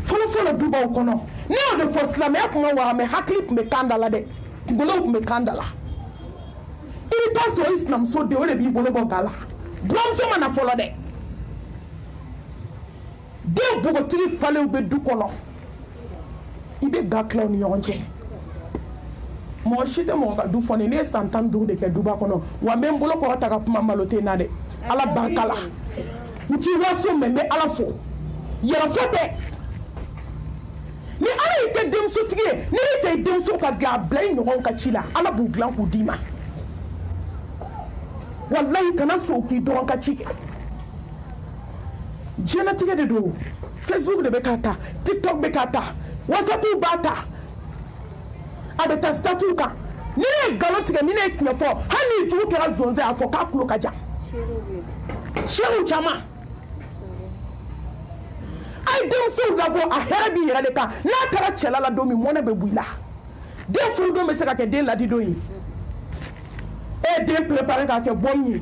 Speaker 1: fɔlɔfɔlɔ dubaw kɔnɔ ne y'o de fɔ silamɛya tun ka waga mɛ hakili tun bɛ kan da la dɛ kunkolow tun bɛ kan da la i bɛ taa sɔrɔ i sinamuso den o de b'i bolo bɔ ga la buramuso ma na fɔlɔ dɛ den bogotigi falenw bɛ du kɔnɔ i bɛ ga tila u ni ɲɔgɔn cɛ mɔgɔ si tɛ mɔgɔ ka du fɔ ne ye san 15 de kɛ duba kɔnɔ wa n bɛ n bolo kɔrɔ ta ka kuma malo tɛ n na dɛ ala barika la n t'i waso mɛ n bɛ ala fo yɛrɛfɔ tɛ ni ala y'i kɛ denmusotigi ye ni bɛ fɛ i denmuso ka dilan a bila i ɲɔgɔnw ka ci la ala b'u dilan k'u d'i ma walayi kana sɔn k'i dɔgɔn ka ci kɛ diɲɛlatigɛ de don facebook de bɛ k'a ta tiktok bɛ k'a ta whatsapp b'a ta a bɛ taa statut kan ni ne ye nkalon tigɛ ni ne ye tiɲɛ fɔ hali ni jugu kɛra zonzɛ a fɔ k'a tulo ka jan seerew caman a ye denmusow labɔ a hɛrɛ b'i yɛrɛ de kan n'a taara cɛla la don min mɔnɛ bɛ bɔ i la den furudon bɛ se ka kɛ den ladidon ye e ye den préparé k'a kɛ bɔn ye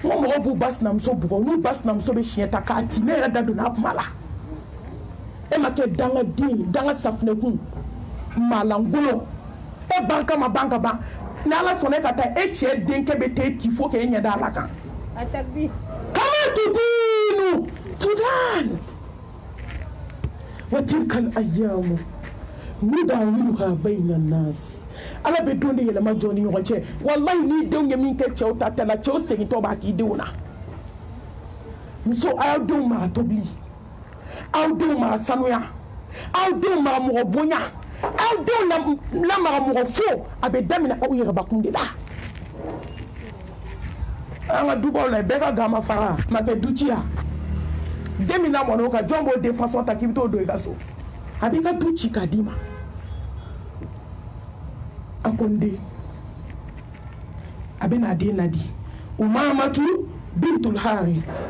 Speaker 1: n ko mɔgɔw b'u ba sinamuso bugɔ n'u ba sinamuso bɛ siɲɛ ta k'a ti ne yɛrɛ da donna a kuma la e ma kɛ dangaden danga safinɛkun malangolo e ban ka ma ban ka ban ni ala sɔnna e ka taa e cɛ denkɛ bɛ taa e ti fo k'e ɲɛ da ala kan kama tudinu tudan wa tilkal ayyamu nudawiluha bayna nas ala bɛ don de yɛlɛma jɔn ni ɲɔgɔn cɛ walayi ni denw ye min kɛ cɛw ta tɛ la cɛw segintɔ b'a k'i denw na muso a y'aw denw mara tobili aw denw mara sanuya aw denw mara mɔgɔ bonya aw denw lamara mɔgɔ fo a bɛ daminɛ aw yɛrɛbakun de la an ka dubaw la bɛɛ ka gama fara ma kɛ du ci ya den min lamɔna o kan jɔn b'o den façon ta k'i bɛ t'o don i ka so a b'i ka du ci k'a d'i ma a ko n den a bɛ n'a den ladi Umamatu bintul Harith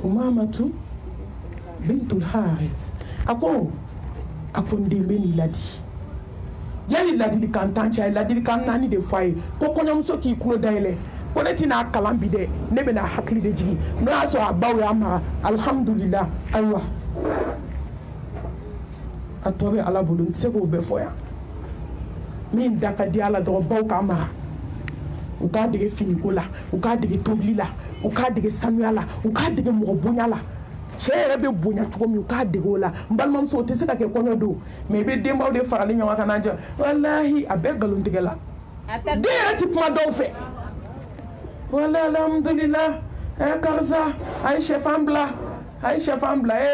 Speaker 1: Umamatu bintul Harith a ko n den bɛ n'i ladi yani ladilikan tan cɛ ladilikan 4 de fɔ a ye ko kɔɲɔmuso k'i kulo dayɛlɛ ko ne tɛna kalan bi dɛ ne bɛna hakili de jigi n'o y'a sɔrɔ a baw y'a mara alhamdulillah ayiwa a tɔ bɛ ala bolo n tɛ se k'o bɛɛ fɔ yan min da ka di ala dɔrɔn baw k'a mara u k'a dege finiko la u k'a dege tobili la u k'a dege sanuya la u k'a dege mɔgɔ bonya la cɛ yɛrɛ bɛ bonya cogo min u k'a dege o la n balimamuso o tɛ se ka kɛ kɔɲɔ don mais i bɛ denbaw de faralen ɲɔgɔn kan n'a jɔ walahi a bɛɛ nkalontigɛ la den yɛrɛ tɛ kuma dɔw fɛ wala alhamdulillah karisa a ye sɛfan bila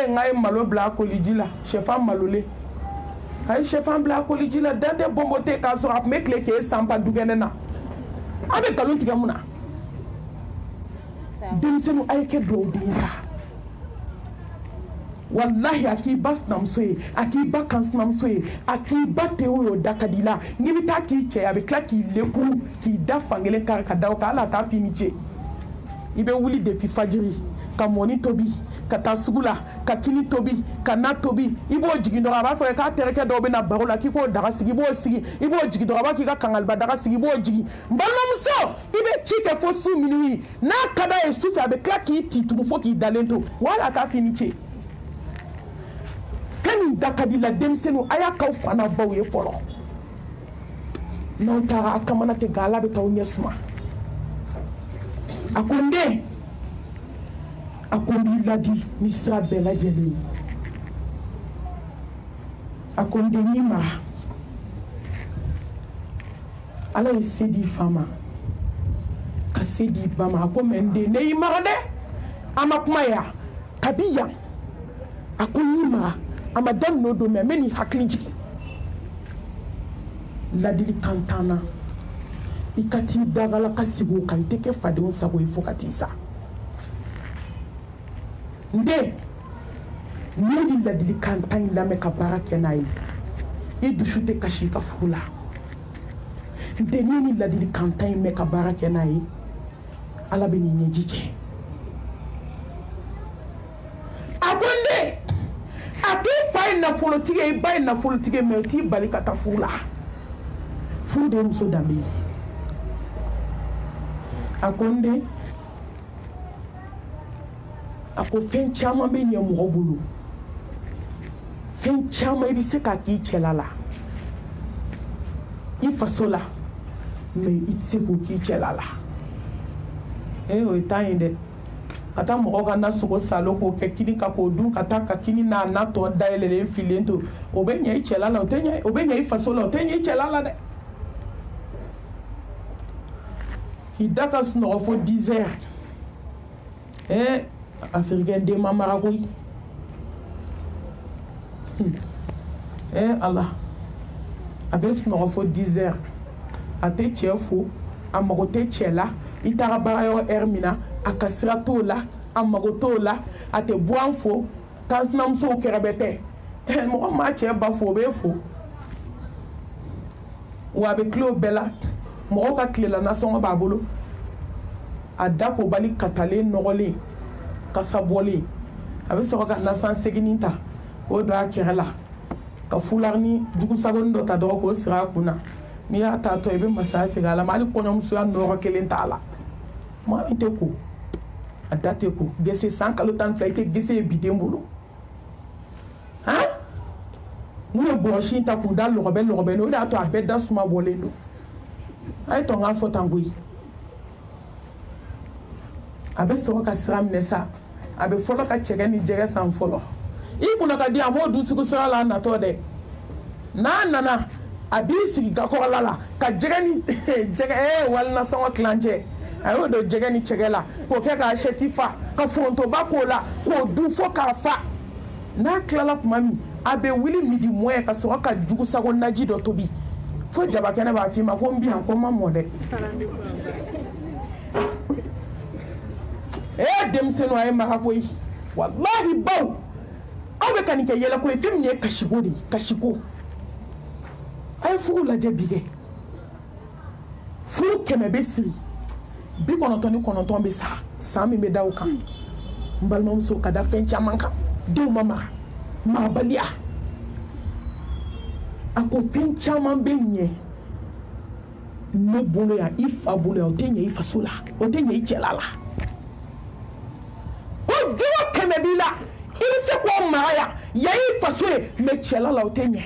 Speaker 1: nka ye malo bila a koliji la sɛfan malolen a ye sɛfan bila a koliji la da tɛ bɔnbɔ tɛ k'a sɔrɔ a tun bɛ tile k'e sanpa dukɛnɛ na a bɛ nkalon tigɛ mun na denmisɛnninw a ye kɛ duwawu den sa wallahi a k'i ba sinamuso ye a k'i ba kansinamuso ye a k'i ba tewo y'o da ka di la n'i bɛ taa k'i cɛ a bɛ tila k'i lekuru k'i da fankelen kari ka da o kan hali a t'a f'i ni ce i bɛ wuli depuis fajiri ka mɔni tobi ka taa sugu la ka kini tobi ka na tobi i b'o jigin dɔrɔn a b'a fɔ k'a terikɛ dɔw bɛ na baro la k'i k'o daga sigi i b'o sigi i b'o jigin dɔrɔn a b'a k'i ka kangaliba daga sigi i b'o jigin n balimamuso i bɛ ci kɛ fo su minuit n'a ka d'a ye su fɛ a bɛ tila k'i ti tugun fo k'i dalen to wala a t'a f'i ni ce fɛn min da ka di la denmisɛnninw a y'a k'aw fa n'a baw ye fɔlɔ n'aw taara a kamana tɛ nka ala bɛ t'aw ɲɛ suma a ko n den a ko n b'i ladi ni sira bɛɛ lajɛlen ye a ko n den n'i mara ala ye se di i fa ma ka se di i ba ma a ko mɛ n den ne y'i mara dɛ a ma kuma yan kabi yan a ko n y'i mara a ma daminɛ o don mɛ n bɛ n'i hakili jigin ladilikan t'an na i ka t'i dagala ka sigi o kan i tɛ kɛ fadenw sago ye fo ka t'i sa n den n'i ye nin ladilikan tan in lamɛn ka baara kɛ n'a ye i dusu tɛ kasi i ka furu la n den n'i ye nin ladilikan tan in mɛn ka baara kɛ n'a ye ala bɛ n'i ɲɛji cɛ a ko n den a k'i fa ye nafolotigi ye i ba ye nafolotigi ye mɛ o t'i bali ka taa furu la furu de ye muso danbe ye a ko n den a ko fɛn caman bɛ ɲɛ mɔgɔ bolo fɛn caman i bɛ se k'a k'i cɛla la i faso la mɛ i tɛ se k'o k'i cɛla la o ye tan ye dɛ ka taa mɔgɔw ka nasogo salo k'o kɛ kini kan k'o dun ka taa ka kini n'a na tɔ dayɛlɛlen filen to o bɛ ɲɛ i cɛla la o bɛ ɲɛ i faso la o tɛ ɲɛ i cɛla la dɛ k'i da ka sunɔgɔ fo 10 heures africain den ma mara koyi ala a bɛ sunɔgɔ fo 10 heures a tɛ cɛ fo a mago tɛ cɛ la i taara baarayɔrɔ heure min na a ka sira t'o la a mago t'o la a tɛ buwan fo kansinamusow kɛrɛbɛ tɛ mɔgɔ maa cɛ ba fo o b'e fo wa a bɛ tile o bɛɛ la mɔgɔw ka tilela nasɔngɔ b'a bolo a da ko bali katalen nɔgɔlen kasa bɔlen a bɛ sɔrɔ ka nasan seginin ta k'o don a kɛrɛ la ka fularini jugusagoni dɔ ta dɔrɔn k'o siri a kun na n'i y'a ta tɔ i bɛ masaya segin a la mɛ hali kɔɲɔmusoya nɔrɔ kelen t'a la maa min tɛ ko a da tɛ ko gese san kalo 12 i tɛ gese ye biden bolo n'u ye bɔrɔsi ta k'u da lɔgɔbɛ o de y'a to a bɛɛ da suma bɔlen don a ye tɔn k'a fɔ tan koyi a bɛ sɔrɔ ka sira minɛ sa a bɛ fɔlɔ ka cɛkɛ ni jɛgɛ san fɔlɔ i kunna ka di a m'o dun sugu sira la a natɔ dɛ n'a nana a b'i sigi gakɔrɔla la ka jɛgɛ ni jɛgɛ walinasɔngɔ tilancɛ a y'o don jɛgɛ ni cɛkɛ la k'o kɛ k'a sɛti fa ka forontoba k'o la k'o dun fo k'a fa n'a tilala tuma min a bɛ wuli midi mɔɛ ka sɔrɔ ka jugusago naji dɔ tobi fo jabakɛnɛ b'a f'i ma ko n bi yan ko n ma mɔ dɛ denmisɛnninw a ye mara koyi walahi baw aw bɛ ka nin kɛ yɛlɛ ko ye fɛn min ye kasiko de ye kasiko a ye furu lajɛ bi kɛ furu 100 bɛ siri 99 bɛ sa san min bɛ da o kan n balimamuso ka da fɛn caman kan denw ma mara marabaliya a ko fɛn caman bɛ ɲɛ ne bolo yan i fa bolo yan o tɛ ɲɛ i faso la o tɛ ɲɛ i cɛla la ko jogo 100 b'i la i bɛ se k'o mara yan yan i faso ye mais cɛla la o tɛ ɲɛ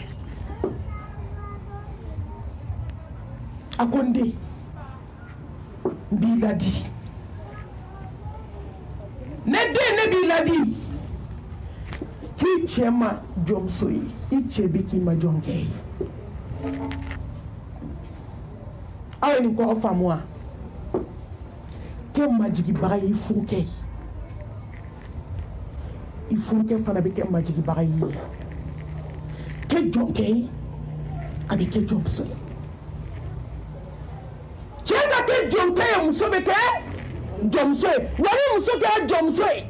Speaker 1: a ko n den n b'i ladi ne den ne b'i ladi k'i cɛ ma jɔnmuso ye i cɛ bɛ k'i ma jɔnkɛ ye aw ye nin kɔrɔ faamu wa kɛ majigibaga ye i furukɛ ye i furukɛ fana bɛ kɛ majigibaga ye kɛ jɔnkɛ ye a bɛ kɛ jɔnmuso ye cɛ ka kɛ jɔnkɛ ye muso bɛ kɛ jɔnmuso ye wa ni muso kɛra jɔnmuso ye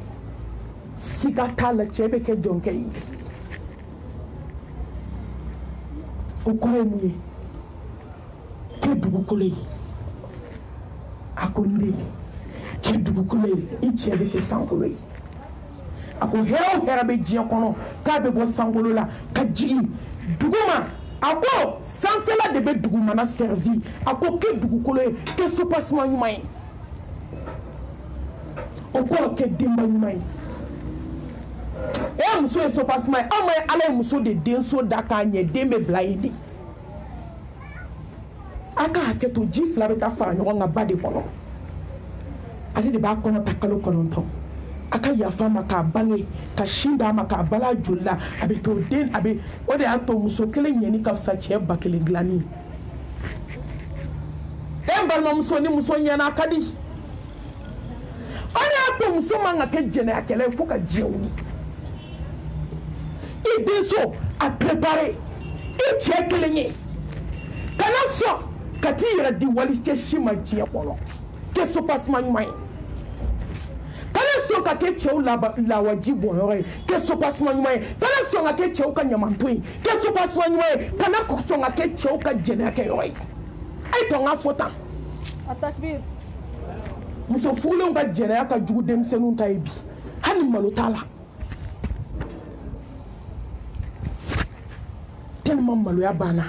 Speaker 1: siga t'a la cɛ bɛ kɛ jɔnkɛ ye o kɔrɔ ye mun ye kɛ dugukolo ye a ko n den kɛ dugukolo ye i cɛ bɛ kɛ sankolo ye a ko hɛrɛ o hɛrɛ bɛ diɲɛ kɔnɔ k'a bɛ bɔ sankolo la ka jigin duguma a ko sanfɛla de bɛ dugumana servi a ko kɛ dugukolo ye kɛ sopaseman ɲuman ye o kɔrɔ kɛ denba ɲuman ye e muso ye sopaseman ye anw ma ye ala ye muso de denso da k'a ɲɛ den bɛ bila yen de a ka hakɛ to ji fila bɛ taa fara ɲɔgɔn kan ba de kɔnɔ ale de b'a kɔnɔ ta kalo 9 a ka yafa ma k'a bange ka sin d'a ma k'a bala joli la a bɛ to den a bɛ o de y'a to muso kelen ɲɛni ka fisa cɛ 1000 dilanni e n balimamuso ni muso ɲɛna a ka di o de y'a to muso man ka kɛ jɛnɛyakɛla ye fo ka diɲɛ wuli i denso a préparé i cɛ kelen ye kana sɔn ka t'i yɛrɛ di wali cɛ si ma diɲɛ kɔnɔ kɛ sopaseman ɲuman ye kana sɔn ka kɛ cɛw lawaji bɔnyɔrɔ ye kɛ sopaseman ɲuman ye kana sɔn ka kɛ cɛw ka ɲamanto ye kɛ sopaseman ɲuman ye kana sɔn ka kɛ cɛw ka jɛnɛyakɛyɔrɔ ye a ye to n ka fɔ tan muso furulenw ka jɛnɛya ka jugu denmisɛnninw ta ye bi hali malo t'a la tellement maloya banna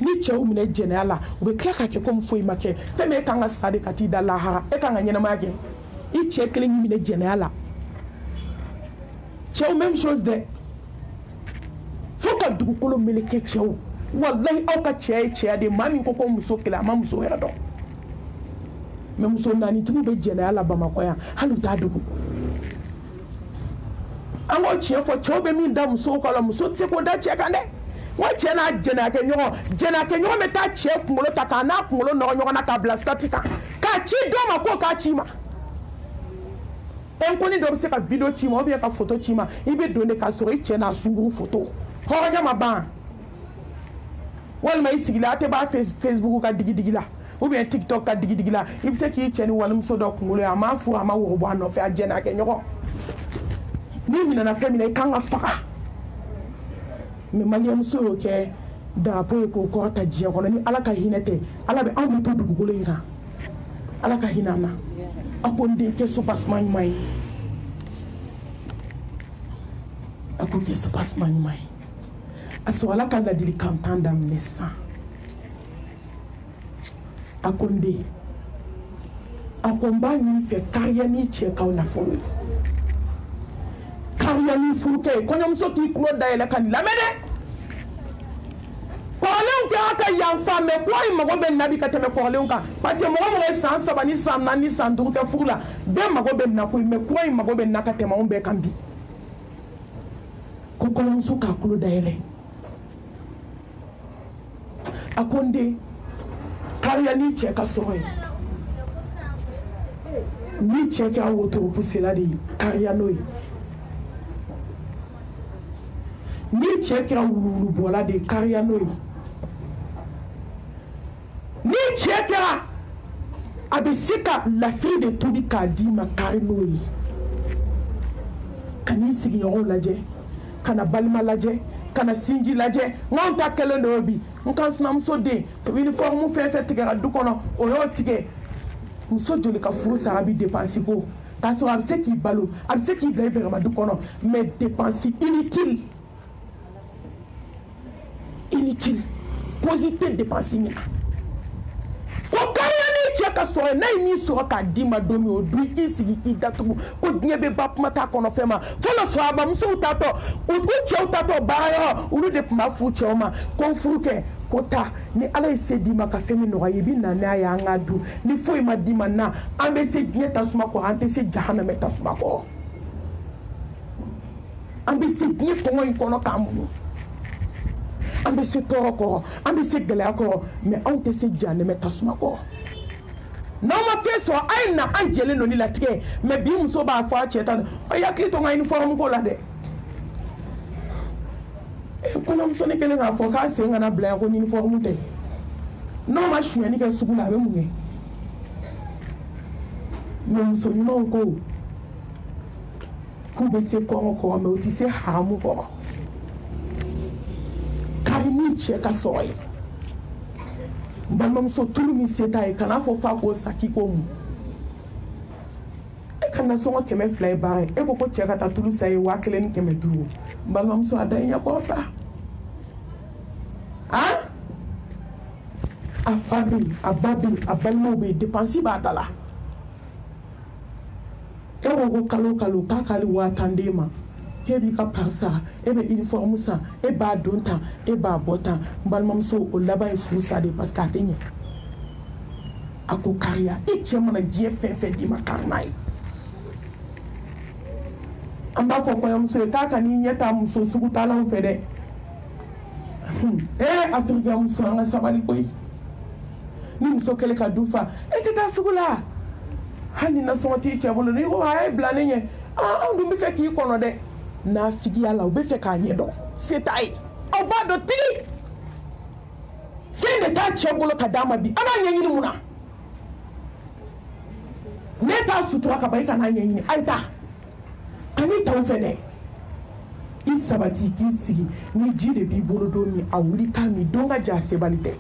Speaker 1: ni cɛw minɛ jɛnɛya la u bɛ tila ka kɛ komi foyi ma kɛ fɛn min e kan ka sa de ka t'i da lahara e kan ka ɲɛnamaya kɛ i cɛ kelen y'i minɛ jɛnɛya la cɛw même chose dɛ fo ka dugukolo meleke cɛw wallahi aw ka cɛya ye cɛya de maa min ko ko muso kelen a ma muso yɛrɛ dɔn mais muso naanitigiw bɛ jɛnɛya la bamakɔ yan hali u t'a dogo an k'o tiɲɛ fɔ cɛw bɛ min da musow kan la muso tɛ se k'o da cɛ kan dɛ wa cɛ n'a jɛnɛyakɛɲɔgɔn bɛ taa cɛ kunkolo ta k'a n'a kunkolo nɔgɔ ɲɔgɔn na k'a bila stati kan k'a ci dɔ ma k'o k'a ci ma e ko ni dɔ bɛ se ka video ci ma ou bien ka photo ci ma i bɛ don de k'a sɔrɔ i cɛ n'a sunguru photo hɔrɔnya ma ban walima i sigilen a tɛ b'a Facebook ka digidigi la ou bien TikTok ka digidigi la i bɛ se k'i cɛ ni walimuso dɔ kunkolo ye a ma furu a ma wɔrɔ bɔ a nɔfɛ a jɛnɛyakɛɲɔgɔn n'i minɛna fɛn min na i kan ka faga mais maliyɛnmuso y'o kɛ drapeau ye k'o kɔrɔ ta diɲɛ kɔnɔ ni ala ka hinɛ tɛ ala bɛ anw bɛ to dugukolo in kan ala ka hinɛ an na a ko n den kɛ sopaseman ɲuman ye a ko kɛ sopaseman ɲuman ye a sɔrɔ ala ka ladilikan tan daminɛ sisan a ko n den a ko n b'a ɲini fɛ kariya n'i cɛ k'aw nafolo ye kariya n'i furukɛ ye kɔɲɔmuso k'i tulo dayɛlɛ ka nin lamɛn dɛ kɔrɔlenw kɛra ka yanfa mɛ kɔri mago bɛ nabi ka tɛmɛ kɔrɔlenw kan parce que mɔgɔ mɔgɔ ye san 3 ni san 4 ni san 5 kɛ furu la bɛɛ mago bɛ na koyi mɛ kɔri mago bɛ na ka tɛmɛ anw bɛɛ kan bi ko kɔɲɔmuso k'a tulo dayɛlɛ a ko n den kariya n'i cɛ ka sɔrɔ ye ni cɛ kɛra wotoro pusela de ye kariya n'o ye ni cɛ kɛra wuluwulu bɔla de ye kariya n'o ye ni cɛ kɛra a bɛ se ka lafili de tobi k'a d'i ma kari n'o ye ka n'i sigiɲɔgɔnw lajɛ ka na balima lajɛ ka na sinji lajɛ n'anw ta kɛlen do bi n kan sinamuso den uniforme fɛn fɛn tigɛra du kɔnɔ o y'o tigɛ muso joli ka furu sara bi dépense ko k'a sɔrɔ a bɛ se k'i balo a bɛ se k'i bila i bɛrɛma du kɔnɔ mais dépense inutile inutile posité dépenser mina ko kariani cɛ ka sɔrɔ n'a ye min sɔrɔ k'a d'i ma don min o don i k'i sigi k'i datugu ko diɲɛ bɛ ba kuma t'a kɔnɔ fɛn ma fɔlɔ sɔrɔbamusow tatɔ u cɛw tatɔ baara yɔrɔ olu de tun b'a f'u cɛw ma ko n furu kɛ ko taa ni ala ye se d'i ma ka fɛn min nɔgɔya i bɛ na n'a ye an k'a dun ni foyi ma d'i ma na an bɛ se diɲɛ tasuma kɔrɔ an tɛ se jahanamɛ tasuma kɔrɔ an bɛ se diɲɛ kɔngɔ in kɔnɔ k'an muɲu an bɛ se tɔɔrɔ kɔrɔ an bɛ se gɛlɛya kɔrɔ mais anw tɛ se jahanamɛ tasuma kɔrɔ n'aw ma fɛn sɔrɔ a ye na an jɛlen don ni latigɛ mais bi muso b'a fɔ a cɛ ta o yakili to n ka uniforme ko la dɛ kɔɲɔmuso ne kɛlen k'a fɔ k'a sen kana bila yan ko uniforme tɛ n'aw ma sonyɛni kɛ sugu la a bɛ mun kɛ mais muso ɲumanw ko k'u bɛ se kɔngɔ kɔrɔ mais u tɛ se haramu kɔrɔ kari ni cɛ ka sɔrɔ ye n balimamuso tulu min se t'a ye kan'a fɔ f'a k'o sa k'i k'o mun e ka nasɔngɔ 200 ye baara ye e ko cɛ ka taa tulu san ye 1500 n balimamuso a da i ɲɛkɔrɔ sa a fa bɛ yen a ba bɛ yen a balimaw bɛ yen dépense b'a da la e ko ko kalo kalo k'a k'ale 1000 d'e ma k'e b'i ka pari sara e bɛ uniforme san e b'a don tan e b'a bɔ tan n balimamuso o laban ye furu sa de parce que a tɛ ɲɛ a ko kariya e cɛ mana diɲɛ fɛn fɛn d'i ma kari n'a ye an b'a fɔ kɔɲɔmuso ye k'a ka n'i ɲɛ ta muso sugu taalaw fɛ dɛ afirika muso an ka sabali koyi ni muso kɛlen ka du fa e tɛ taa sugu la hali ni nasɔngɔ t'i cɛ bolo n'i ko a ye bila ne ɲɛ anw dun bɛ fɛ k'i kɔnɔ dɛ n'a figiya la u bɛ fɛ k'a ɲɛ dɔn se t'a ye aw b'a dɔn tigi fɛn de t'a cɛ bolo ka d'a ma bi a b'a ɲɛɲini mun na ne t'a sutura ka ban i kana ɲɛɲini a ye taa kan'i ta o fɛ dɛ i sabati k'i sigi ni ji de b'i bolo don min a wuli k'a min don ka jan sebali tɛ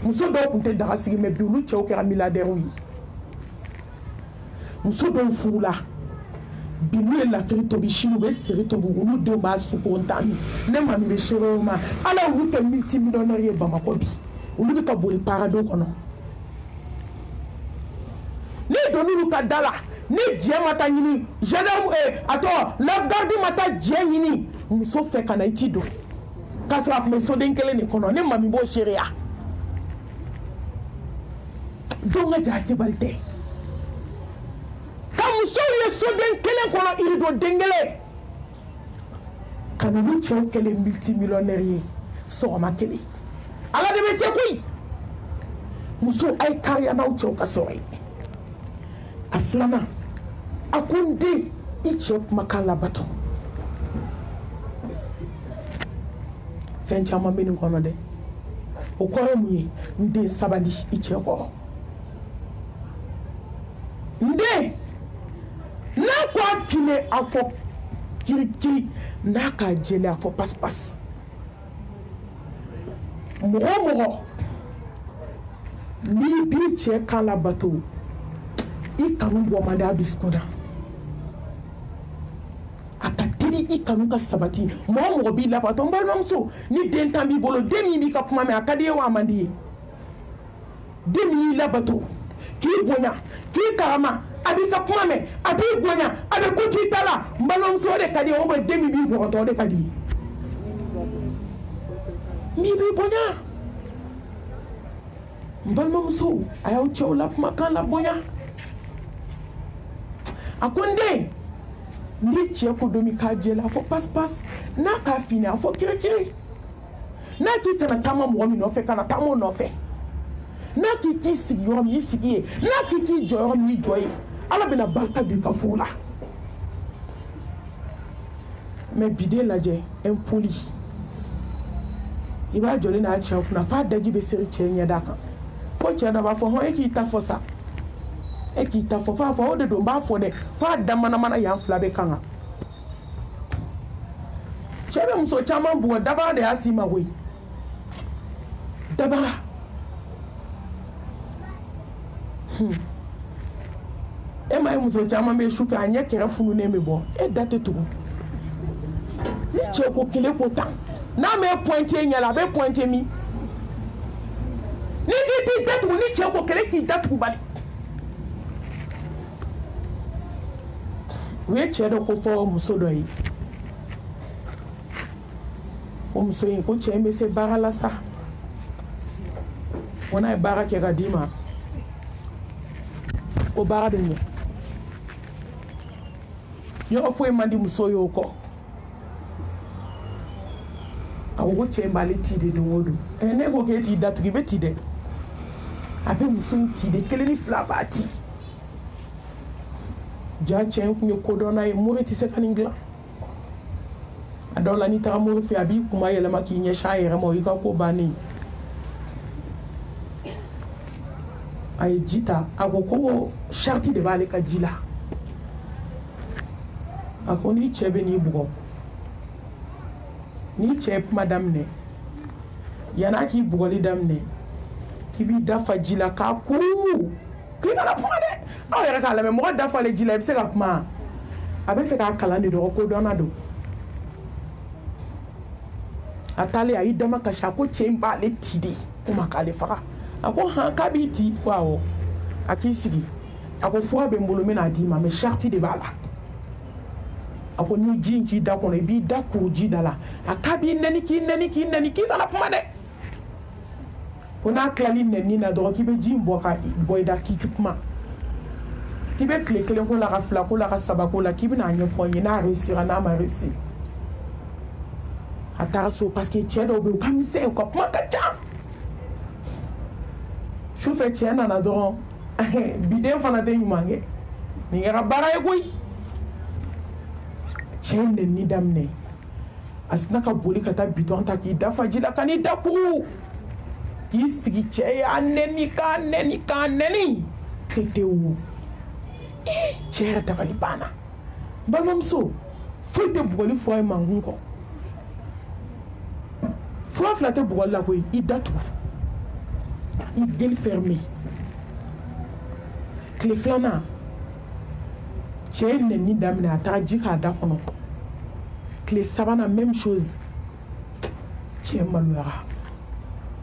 Speaker 1: muso dɔw tun tɛ daga sigi mais bi olu cɛw kɛra milliardaires ye muso dɔw furula bi n'u ye lafiri tobi sini u bɛ seri tobi olu denw b'a sukoro ta min ne ma min bɛ seere o ma ala olu tɛ multimillionnaire ye bamakɔ bi olu bɛ ka boli parado kɔnɔ ne donn'olu ka da la ni diɲɛ ma taa ɲini gendarme a tɔgɔ lafgarde ma taa diɲɛ ɲini muso fɛ ka na i t'i don k'a sɔrɔ a tun bɛ soden kelen de kɔnɔ ne ma min b'o seereya don ka jan sebali tɛ ka musow ye soden kelen kɔnɔ irido den kelen ka n'olu cɛw kelen multimillionnaire ye sɔgɔma kelen ala de bɛ se koyi muso a ye kariya n'aw cɛw ka sɔrɔ ye a filanan a ko n den i cɛ kumakan labato fɛn caman bɛ nin kɔnɔ dɛ o kɔrɔ mun ye n den sabali i cɛ kɔrɔ n den n'a ko a file a fɔ kirikiri n'a k'a jɛlɛ a fɔ pasipasi mɔgɔ o mɔgɔ n'i b'i cɛ kan labato i kanu bɔ man di a dusukun na a ka teli i kanu ka sabati mɔgɔ o mɔgɔ b'i labato n balimamuso ni den tan b'i bolo den min b'i ka kuma mɛn a ka di ye wa a man di ye den min y'i labato k'i bonya k'i karama a b'i ka kuma mɛn a b'i bonya a bɛ ko t'i ta la n balimamuso o de ka di ye o bɛ den min b'i bɔgɔtɔ o de ka di ye min b'i bonya n balimamuso a y'aw cɛw la kumakan la bonya a ko n den ni cɛ ko don min k'a jɛla a fɔ pasipasi n'a k'a fini a fɔ kirikiri n'a k'i kana taama mɔgɔ min nɔfɛ kana taama o nɔfɛ n'a k'i k'i sigi yɔrɔ min i sigi ye n'a k'i k'i jɔ yɔrɔ min i jɔ ye ala bɛna barika don i ka furu la mais bi den lajɛ impoli i b'a jɔlen n'a cɛ kunna f'a daji bɛ seri cɛ ɲɛda kan fo cɛ dɔ b'a fɔ hɔn e k'i ta fɔ sa e k'i ta fɔ f'a fɔ o de don n b'a fɔ dɛ f'a da manamana yan fila bɛ kan kan cɛ bɛ muso caman bugɔ dabara de y'a s'i ma koyi dabara e ma ye muso caman bɛ su fɛ a ɲɛ kɛrɛ fununen bɛ bɔ e da tɛ tugu ni cɛ ko kelen ko tan n'a me pointé nyala be pointé mi ni iti datu ni che ko kele ki datu bali we che do ko fo muso do yi o muso yi ko che me se barala sa ona e bara ke gadima o bara de yo fo e mandi muso yo ko awo che mbali ti de wodo ene ko ke ti datu ki be ti de abe muso ti de kele ni flabati ja chen ku ko dona e mo ti se kaningla adola ni tara mo fi abi kuma yele ma ki nye shaire mo yika ko bani ay jita ako ko sharti de bale ka jila ako ni chebe ni bugo ni chep madame ne yana ki bugoli damne ki bi dafa jila ka ku ki na kuma de aw yara ka la me mo dafa le jila bi se ka kuma abe fe ka kala ni do ko dona do atale ayi dama ka sha ko chemba le tidi kuma ka le faka ako han ka bi ti kwawo akisigi ako fo be mbolo me na di ma me sharti de bala ako ni jinki da kono bi da ko ji dala akabi nani ki kala kuma de ona klali nani na do ki be jimbo ka boy da kiti kuma ki be kle ko la rafla ko la saba ko la ki bi na nyefo na réussir na ma réussir ataraso parce que tiedo be pas mise ko kuma ka cha chauffeur tiena na do bidé fana de yumange ni ga bara e koy chende ni damne asna ka boli kata bidon ta ki dafa jila kani daku ki sigi che aneni ka neni tetewu chera ta kalibana balomso fote bugoli foi mangunko foi flate bugol la koy i datu i gel fermé clé flana chende ni damne ata jika da kono clé sabana même chose che malwara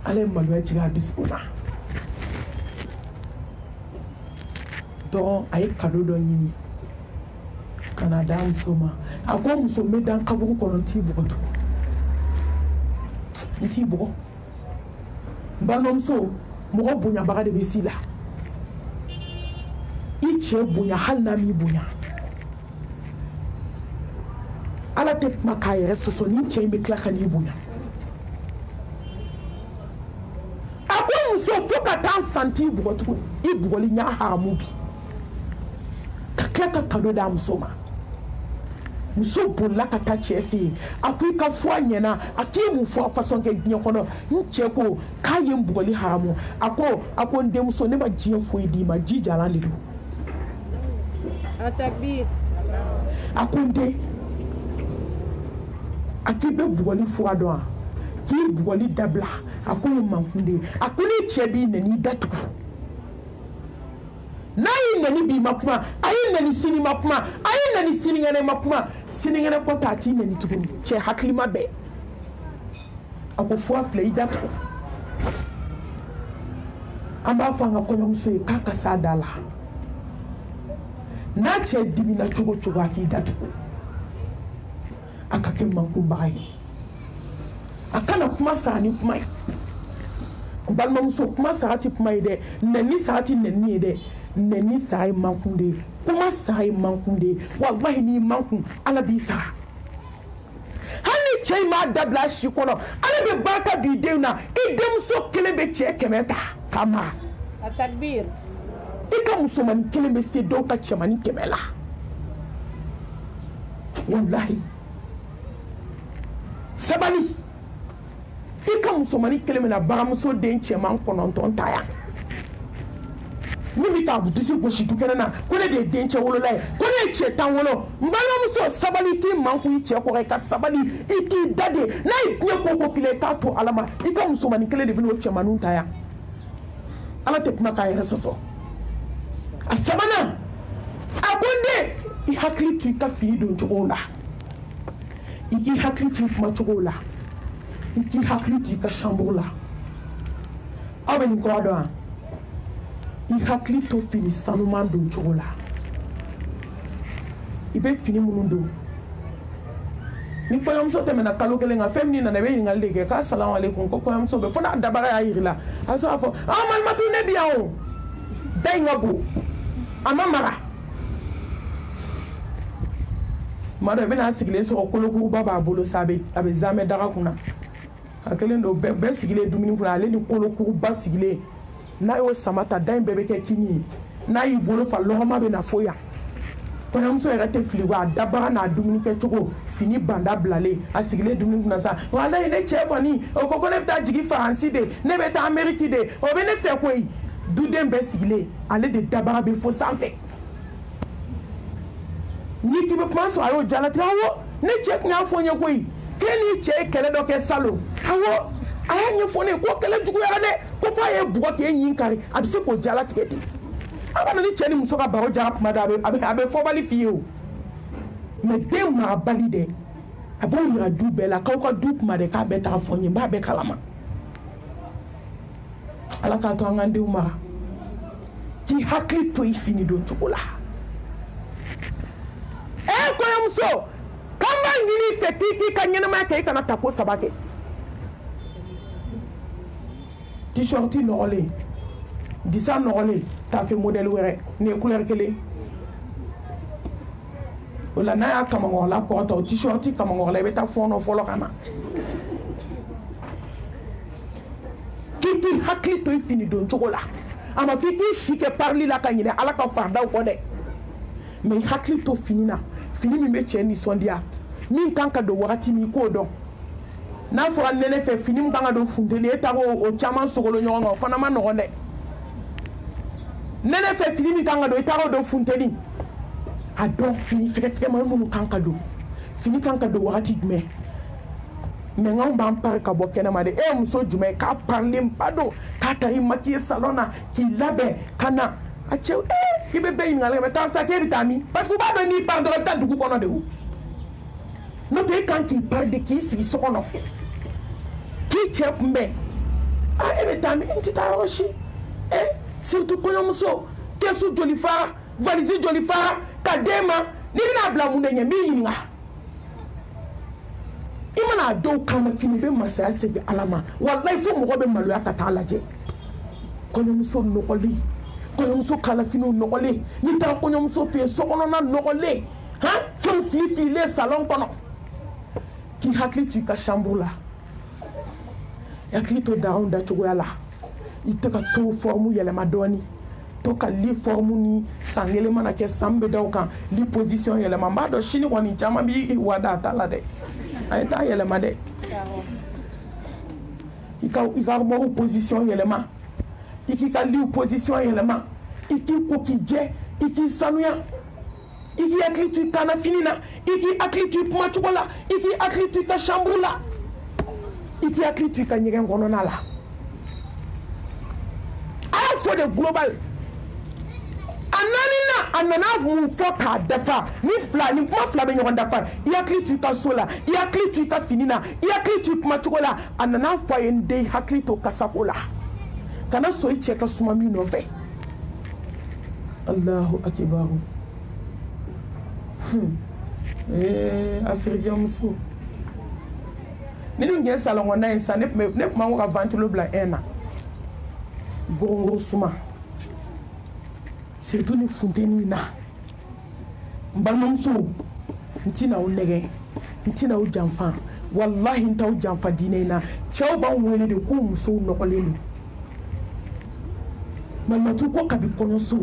Speaker 1: ale malwa jiga dispona donc ay cadeau do nyini Canada musoma ako musome dan kabuko kono tibuko ntibuko banomso mo bunya baga de besila iche bunya halna mi bunya ala te makayere soso ni chembe klaka ni bunya ako muso foka tan santi bugotu ibugoli nya haramubi klaka kado da musoma muso bola kata chefi akui ka fo nyena akimu fo façon ke nyokono ncheko kaye mbugoli haramu ako ndem so ne ba jie fo idi ma jijala ndido
Speaker 3: Atakbir
Speaker 1: akonde akibe bugoli fo adon ki bugoli dabla akoni mankunde akoni chebi nani datu nayi nani bi makuma ayi nani sini makuma ayi nani sini ngene makuma sini ngene ko tati nani tukuni che haklima be ako fo afle idatu amba fanga ko nyomso e kaka sadala na che dibina chugo aki datu akake mankumbai akana kuma sani kuma balma muso kuma sarati kuma ide nani sarati nani ide nani sai mankunde kuma sai mankunde wallahi ni mankun ala bisa hani chei ma dabla shi kono ala be baka du deuna idem so kelebe che kemeta kama
Speaker 3: Atakbir
Speaker 1: ika muso man kelebe se do ka chamani kemela wallahi sabali ika muso mani kelebe na baramuso den cheman kono tontaya mimi ka budusi goshi dukena na kone de denche wolo lai kone che tan wolo mbalo muso sabali ki manku che ko ka sabali iki dade na ipne ko kile ka to alama ika muso mani kele de bino che manun taya ala te kuma ka yeso asabana akonde I hakli tu ka fini don jogola iki hakli tu kuma jogola qui hakli tu ka chambre là aben ko do i hakli to fini sanuman do chola ibe fini munundo ni ko yam so te mena kalo kele nga femni na be ngal lege ka assalamu alaikum ko yam so be fona dabara ya yirila asa fo mal matu ne biya o day ngabu amamara mara bena sigile so ko ko baba bolo sabe abe zame daga kuna akelen do be sigile dumini kuna ale ni ko ko ba sigile na yo samata day bebe ke kini na yi bolo fa lo ma be na foya ko yam so era te filiwa dabara na dumini ke choko fini banda blale asigile dumini kuna sa wala ine chebo ni o ko ne ta jigi faransi de ne be ta ameriki de o be ne fe ko yi duden be sigile ale de dabara be fo sanfe ni ki be pense ayo jalati awo ne check nya fo nye ko yi keni che kele do ke salo awo aya nye fo ne ko kele jugu ya de ko fa ye bugo ke yin kari abise ko jalati ke di aba ni che ni muso ka baro jara puma da abe fo bali fiyo me dem ma bali de abo ni du bela ka ko du puma de ka be ta fo nyi ba be kalama ala ka to ngande umara ki hakli to ifini do tukula ko yamso kamba ngini fetiki kanyana ma kay kana tapo sabake t-shirt nolé disa nolé ta fait modèle wéré ne couleur kele wala na ya kama ngola porta t-shirt kama ngola beta fono folo kana kiti hakli to ifini do tukula ama fiki shike parli la kanyine ala ka farda ko de mais hakli to finina fini mi be cheni sondia min kanka do wakati mi ko do na fo nene fe fini mi kanka do funteni eta o chama sogolo nyongo fana ma no de nene fe fini mi kanka do eta do funteni adon fini feke ma mo kanka do fini kanka do wakati me ngam ban par ka bo kena ma de e muso jume ka parler mpado ka tari maki salona ki labe kana ache ibe be ngale meta sa ke bitami parce que ba do ni par de ta dugu kono de wu no te kan ki par de ki si so kono ki chep mbe ebe tami ntita roshi surtout kono muso kesu jolifa valise jolifa kadema ni na bla mu ne mi yinga imana do kama fini be masaya sege alama wallahi fo mo be malu akata alaje kono muso no koli kono muso kala fini no koli ni ta kono muso fe so kono na no koli ha fo fili le salon kono ki hakli tu ka chambre la yakli to down da chugo yala itaka so formu yele madoni to ka li formu ni sangele mana ke sambe da kan li position yele mamba do shini woni chama bi wada tala de ayta yele made ika mo position yele ma iki ka li position yele ma iki ko ki je iki sanuya iki akli tu kana finina iki akli tu puma chukola iki akli tu ka chambula iki akli tu ka nyegen gono nala all for the global anana mu foka dafa ni fla ni kuma fla be nyon dafa yakli tu ka sola yakli tu ka finina yakli tu puma chukola anana fa yende hakli to kasakola kana so iche ka suma mi no fe Allahu akbar Afrique muso ni ngi salon wona insa ne ma ngo ventilo bla ena gongo suma surtout ni funteni na mbalma muso ntina o nege ntina o janfa wallahi nta o janfa dine na chew ba wele de ko muso no kolelu malma tu ko kabi konyo so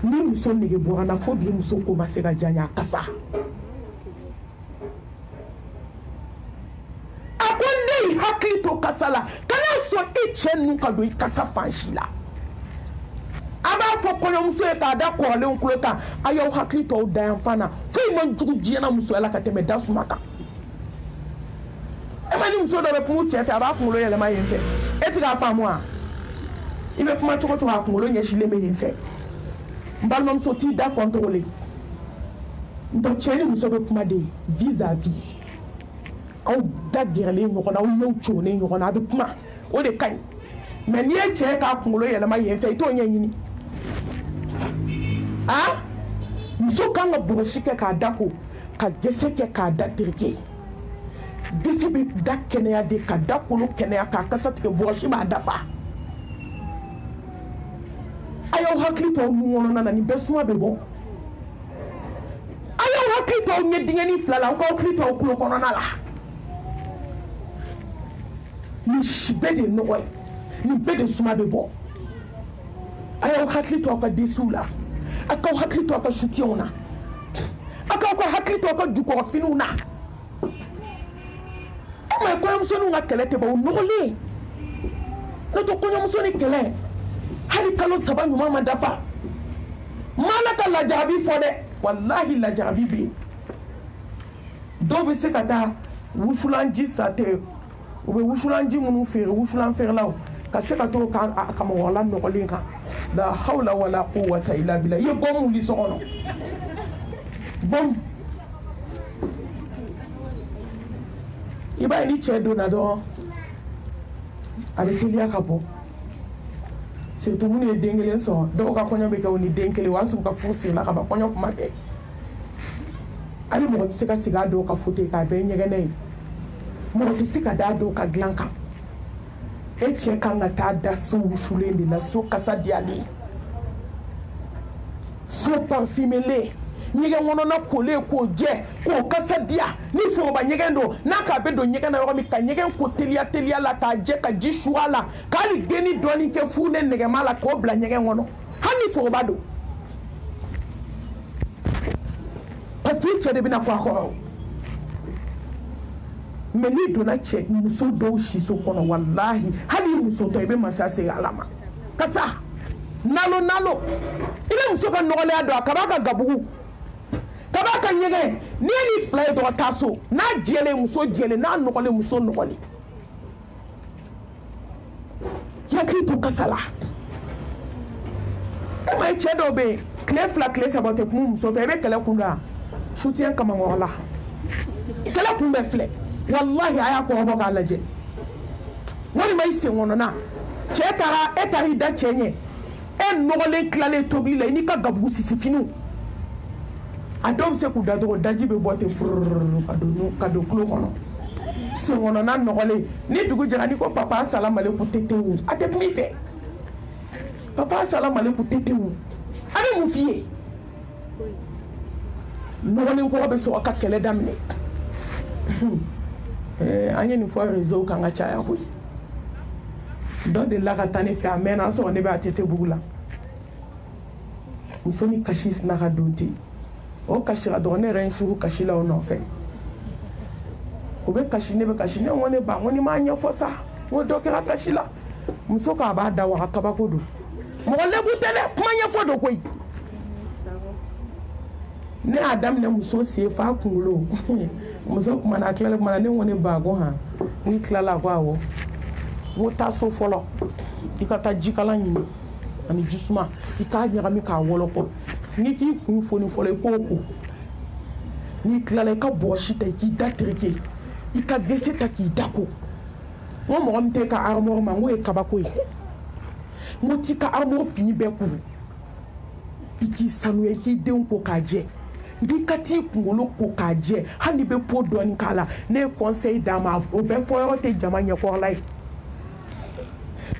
Speaker 1: ni muso nege bo na fo bi muso ko masega janya kasa akonde hakli to kasala kana so ichenu kado ikasa fanshila aba fo kono muso e ka da ko le nklota ayo hakli to dan fana fi man jugu jiena muso ala ka teme da sumaka e mani muso do be mu chefe aba ko lo yele ma yenfe e ti ga fa mu a ibe kuma choko choko ko lo nye shile me yenfe mbal mom so ti da contrôler ndo cheni muso be kuma de vis à vis aw da gɛrɛlen ɲɔgɔn na aw ɲɛw conen ɲɔgɔn na a bɛ kuma o de ka ɲi mais n'i ye cɛ k'a kunkolo yɛlɛma yen fɛ i t'o ɲɛɲini muso kan ka bɔgɔsi kɛ k'a da ko ka gese kɛ k'a da terike gese bɛ da kɛnɛya de ka da kolo kɛnɛya k'a kasa tigɛ bɔgɔsi b'a dafa a y'aw hakili to aw nun kɔnɔna na nin bɛɛ suma bɛ bɔ a y'aw hakili to aw ɲɛ dingɛni fila la aw k'aw hakili to aw kulo kɔnɔna la nin si bɛɛ de ye nɔgɔ ye nin bɛɛ de suma bɛ bɔ a y'aw hakili to aw ka disiw la a k'aw hakili to aw ka sutiɲɛw na a k'aw ka hakili to aw ka jukɔrɔfiniw na e ma ye kɔɲɔmusoninw ka kɛlɛ tɛ ban o nɔgɔlen n'o tɛ kɔɲɔmuso ni kɛlɛ hali kalo 3 ɲuman ma dafa ma Ala ka lajarabi fɔ dɛ walahi lajarabi bɛ yen dɔw bɛ se ka taa wusulanji sa tɛ u bɛ wusulanji minnu feere wusulan feerelaw ka se ka to ka mɔgɔla nɔgɔlen kan la hawla wala quwwata illa billah i ye bɔmu wuli so kɔnɔ bɔmu i b'a ye ni cɛ donna dɔrɔn a bɛ teliya ka bɔ surtout minnu ye den kelen sɔrɔ dɔw ka kɔɲɔ bɛ kɛ o ni den kelen o y'a sɔrɔ ka furu sirila ka ban kɔɲɔ kuma tɛ hali mɔgɔ tɛ se ka sigi a dɔw ka fauteuil k'a bɛɛ ɲɛgɛnɛ ye mɔgɔ tɛ se ka da dɔw ka dilan kan e cɛ kan ka taa da so wusulen de la so kasa diyalen so parfumelen ɲɛgɛn kɔnɔna kolen k'o jɛ k'o kasa diya ni foroba ɲɛgɛn don n'a k'a bɛ don ɲɛgɛn na yɔrɔ min ka ɲɛgɛn ko teliya la k'a jɛ ka ji su a la k'ali geni dɔɔni kɛ fu ne nɛgɛma la k'o bila ɲɛgɛn kɔnɔ hali ni foroba don parce que i cɛ de bɛna kɔ a kɔrɔ mais n'i donna cɛ muso dɔw siso kɔnɔ walahi hali i muso tɔ i bɛ masa segin ala ma kasa nalo i bɛ muso ka nɔgɔlenya dɔn a ka b'a ka gabugu ka b'a ka ɲɛgɛn n'i ye ni fila ye dɔrɔn taa so n'a jɛlen muso jɛlen n'a nɔgɔlen muso nɔgɔlen yakili to kasa la e ma ye cɛ dɔw bɛ yen tile 2 tile 3 o tɛ kuma muso fɛ i bɛ kɛlɛ kun dɔn soutien kama mɔgɔ la kɛlɛ kun bɛ filɛ wallahi a y'a kɔrɔbɔ k'a lajɛ walima i sen kɔnɔna cɛ taara e taara i da cɛ ɲɛ e nɔgɔlen tilalen tobili la i n'i ka gabugu sisi finiw a dɔw bɛ se k'u da dɔrɔn daji bɛ bɔ ten furururu ka don kulo kɔnɔ sen kɔnɔna nɔgɔlen ni dugu jɛra n'i ko papa salamalekum tetewu a tɛ kuma i fɛ papa salamalekum tetewu a bɛ mun f'i ye nɔgɔlen kɔrɔ bɛ sɔrɔ ka kɛlɛ daminɛ an ye nin fɔ réseau kan ka caya koyi dɔ delila ka taa ne fɛ a mɛnna a sɔrɔ ne bɛ a Tetebugu la muso ni kasi sina ka don ten o kasira dɔrɔn ne yɛrɛ n suru kasi la o nɔfɛ o bɛ kasi ne bɛ kasi ne ko ne ba n ko ni m'a ɲɛfɔ sa n ko dɔ kɛra kasi la muso k'a b'a da waga kabako don mɔgɔ lebu tɛ dɛ kuma ɲɛfɔ don koyi ne y'a daminɛ muso sen fa kunkolo muso kumana a tilala kumana ne ko ne ba ko han n'i tilala ko awɔ n ko taa so fɔlɔ i ka taa jikalan ɲini ani jisuma i k'a ɲagami k'a wɔlɔkɔ n'i k'i kun foni fɔlɔ i k'o ko n'i tilala i ka bɔgɔsi ta i k'i da tereke i ka gese ta k'i da ko n ko mɔgɔ min tɛ ka armoire ma n ko ye kabako ye n ko t'i ka armoire fini bɛɛ kuru i k'i sanuya i k'i denw ko k'a jɛ n'i ka t'i kunkolo ko k'a jɛ hali n'i bɛ po dɔɔni k'a la ne ye conseil d'a ma o bɛɛ fɔ yɔrɔ tɛ jama ɲɛkɔrɔla ye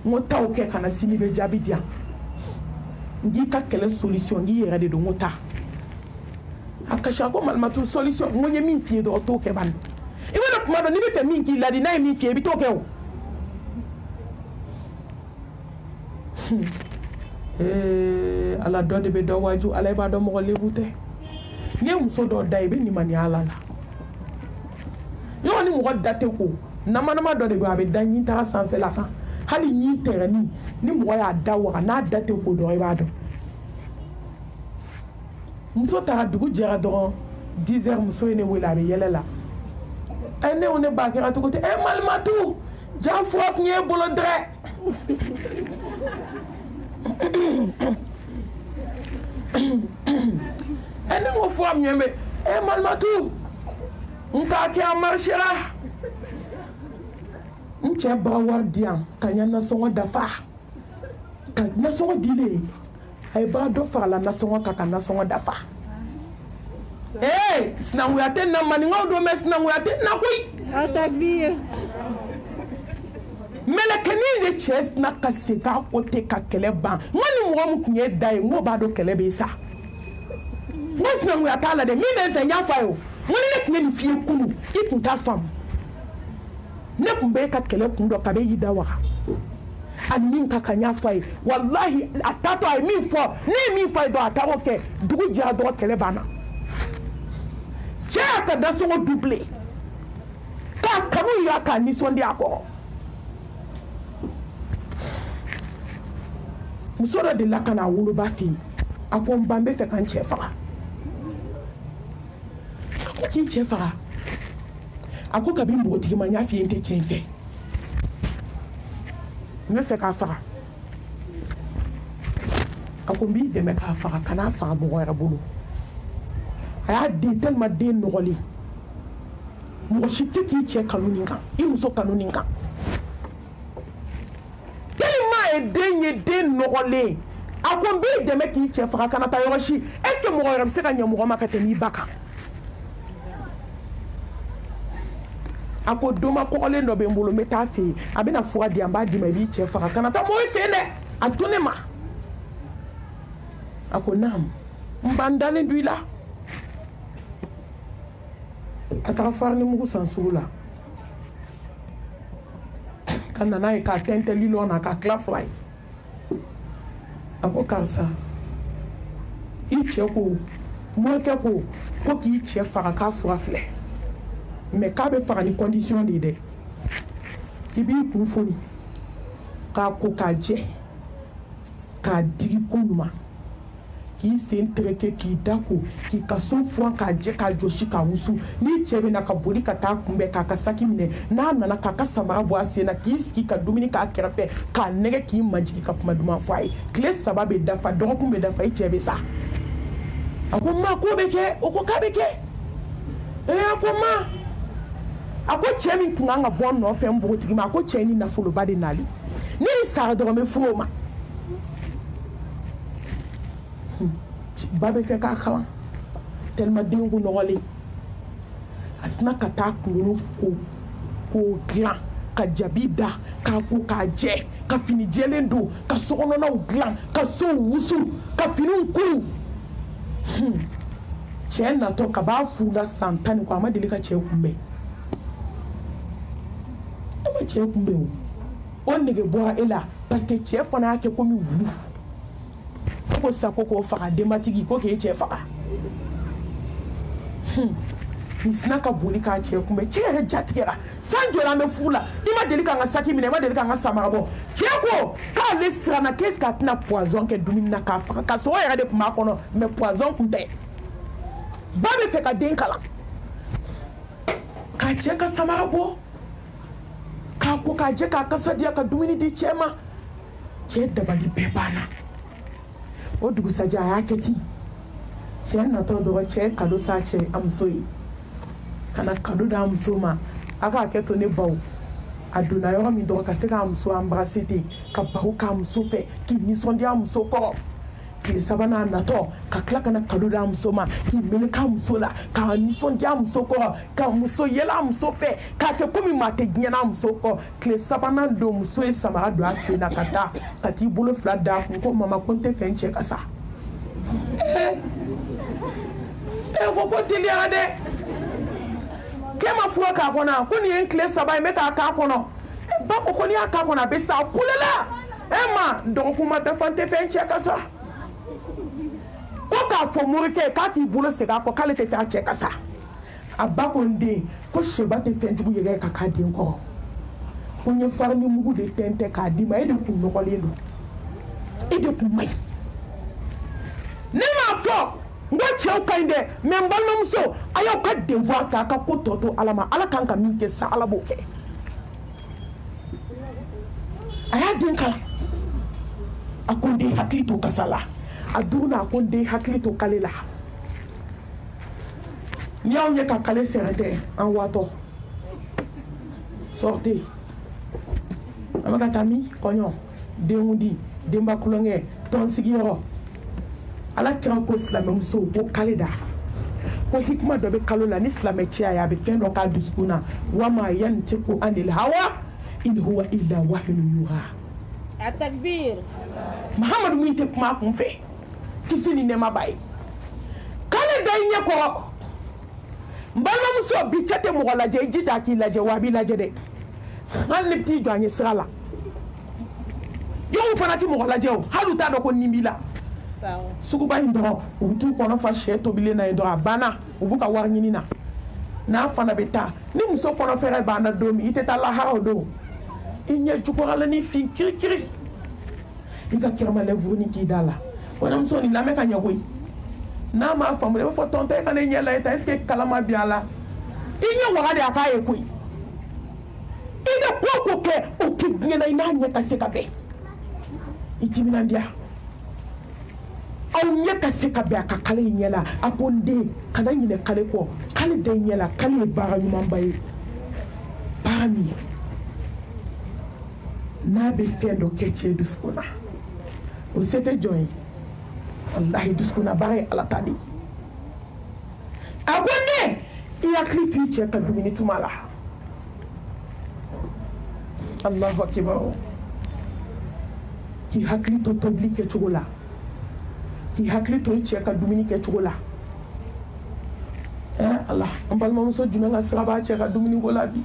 Speaker 1: n ko taa o kɛ ka na sini bɛ jaabi di yan n k'i ka kɛlɛ solution n k'i yɛrɛ de don n ko taa a kasi a ko malimatu solution n ko n ye min f'i ye dɔrɔn t'o kɛ bani i b'a dɔn tuma dɔ n'i bɛ fɛ min k'i ladi n'a ye min f'i ye i bɛ t'o kɛ o ala dɔ de bɛ dɔ waju ala i b'a dɔn mɔgɔ lebu tɛ n'i ye muso dɔ da i bɛ nimaniya ala la yɔrɔ ni mɔgɔ da tɛ ko namanama dɔ de bɛ a bɛ da ɲin taga sanfɛla kan hali ɲin tɛrɛni ni mɔgɔ y'a da waga n'a da tɛ ko dɔrɔn i b'a dɔn muso taara dugu jɛra dɔrɔn 10 heures muso ye ne wele a bɛ yɛlɛ la ne ko ne ba kɛra cogo tɛ malimatu ja fura tun ye bolo dɛrɛ ne ko fura min bɛ malimatu n k'a kɛ a marchera Nche bawar dian kanya nasongo dafa ka nasongo dile ay ba do fa la nasongo kaka nasongo dafa sinanguya na maninga do mes sinanguya na kuy
Speaker 3: Atakbir.
Speaker 1: melekeni de ches na kaseka kote ka kele ban ngani mo mu kunye dai ngo ba do kele be sa ngos na nguya tala de mi be fe nya fa yo ngani ne kunye ni fie kunu ikun ta fam ne kun be ka kele kun do ka be yida wa ani ka kanya fa yi wallahi atato ay mi fo ne mi fa do atawo ke dugu ja do kele bana cha ka da so double ka kanu ya ka ni so ndi akọ musoro de la kana wulu ba fi ako mbambe fe kan chefa ako ki chefa ako ka bimbo tigi manya fi ente chenfe me fe ka fara ako mbi de me ka fara kana fara bo wara bulu aya de tellement de nogoli mo shiti ki che kanuninga imuso kanuninga denye den nogole akombe de mec qui che fera kana ta yoroshi est-ce que mo ram se ka nyamu ma katemi baka ako doma ko le no be mbolo meta fe abena fuwa di amba di ma bi che fera kana ta mo fe ne atone ma ako nam mbandale nduila ataka farni mugu sansula kana na ka tente lilo na ka clafly ako karsa iche ko mo ke ko ki che fara ka fle mais ka be fara ni condition de ibi ku foni ka ko ka je ka digi kunuma ki sentreke ki dako ki ka son fran ka je ka joshi ka wusu ni chebe na ka boli ka ta kumbe ka saki mine na na ka samara bo asena ki ski ka dumini ka kerape ka nege ki majiki ka kuma duma fai kle sababe dafa don kumbe dafa i chebe sa ako ma ko beke o ko ka beke ako ma ako chemi kunanga bon no fe mbo tigi ma ako cheni na fulu bade nali ni sa do me fuma babe fe ka kala tellement dingu nogoli asna ka ta kunu ko glan ka jabida ka ku ka je ka fini jelendo ka sokono na glan ka so wusu ka fini nkuru che na to ka ba fuga santani kwa madili ka che kumbe ama che kumbe o nege boa ela parce que che fona ke komi wulu ko sako ko faga dematigi ko ke che faga ni snaka boli ka che kumbe che re jatkera sanjo la me fula ima delika nga saki mine ma delika nga samarabo che ko ka le srana qu'est-ce ka tna poison ke dumina ka faga ka so ya de kuma kono me poison kumbe babe fe ka denkala ka che ka samarabo ka ko ka je ka kasadia ka dumini di chema che dabali bebana o dugu saja ya keti che na to do che kado sa che amsoyi kana kado da amso ma aka keto ne bawo aduna yo mi do ka se ka amso embrasser ka bawo ka amso fe ki ni sondi amso ko ki sabana na to ka klaka na kado da amso ma ki mele ka amso la ka ni sondi amso ko ka amso yela amso fe ka ke komi mate gnya na amso ko ki sabana do amso e samara do ase na kata kati bolo fla da ko mama konte fe nche kasa ko ko tilia de kema fuwa ka kona ko ni en kle saba me ka kono ba ko ni aka kona be sa kulela ema do kuma da fante fe nche kasa ko ka fo murike ka ti bolo se ka ko kale te fa nche kasa abakonde ko sheba te fe njugu yega ka de nko onye farmi mugu de tente ka di ma ede ku nokolendo ede ku mai ne ma fo ngo cheu kainde membal no so ayo ka devoir ka ko toto alama ala kan ka mi ke sa ala boke aya din kala akonde haklito kasala aduna akonde haklito kalela ni on ye ka kale serete en wato sortez amaka tami konyo demudi demba kulonge ton sigiro ala kira ko islam muso ko kalida ko hikma do be kalola ni islam chia ya be fendo ka duskuna wama yantiqu anil hawa in huwa illa wahyun yuha
Speaker 3: التكبير
Speaker 1: muhammad mu inte kuma kun fe kisini ne mabai kale danya ko mbalma muso bi chete mo la je jita ki la je wabi la je de han le petit doanye srala yo fanati mo la je o halu ta do ko nimbila
Speaker 3: sawa
Speaker 1: suguba indoro utu kono fa sheto bile na indoro bana ubuka war nyinina na fana beta ni muso kono fere bana domi iteta la haodo inye jukorala ni fin kirikiri ika kirama le vuni ki dala wana muso ni lame ka nyagoi na ma famule fo tonto e kana nyela eta eske kalama biala inye wagade akaye koi ida poko ke o kignyena ina nyeka sekabe itimina ndia aw nyeka sekabe akakale nyela aponde kana nyine kale ko kale de nyela kale bara nyumambaye parami na be fendo keche duskuna o sete joy wallahi duskuna bare ala tadi agonne iya klipi cheka dumini tumala Allahu akbar ki hakli to tobli ke chogola ki hakli to cheka dumini ke chogola Allah ambal mo so jumenga sraba cheka dumini gola bi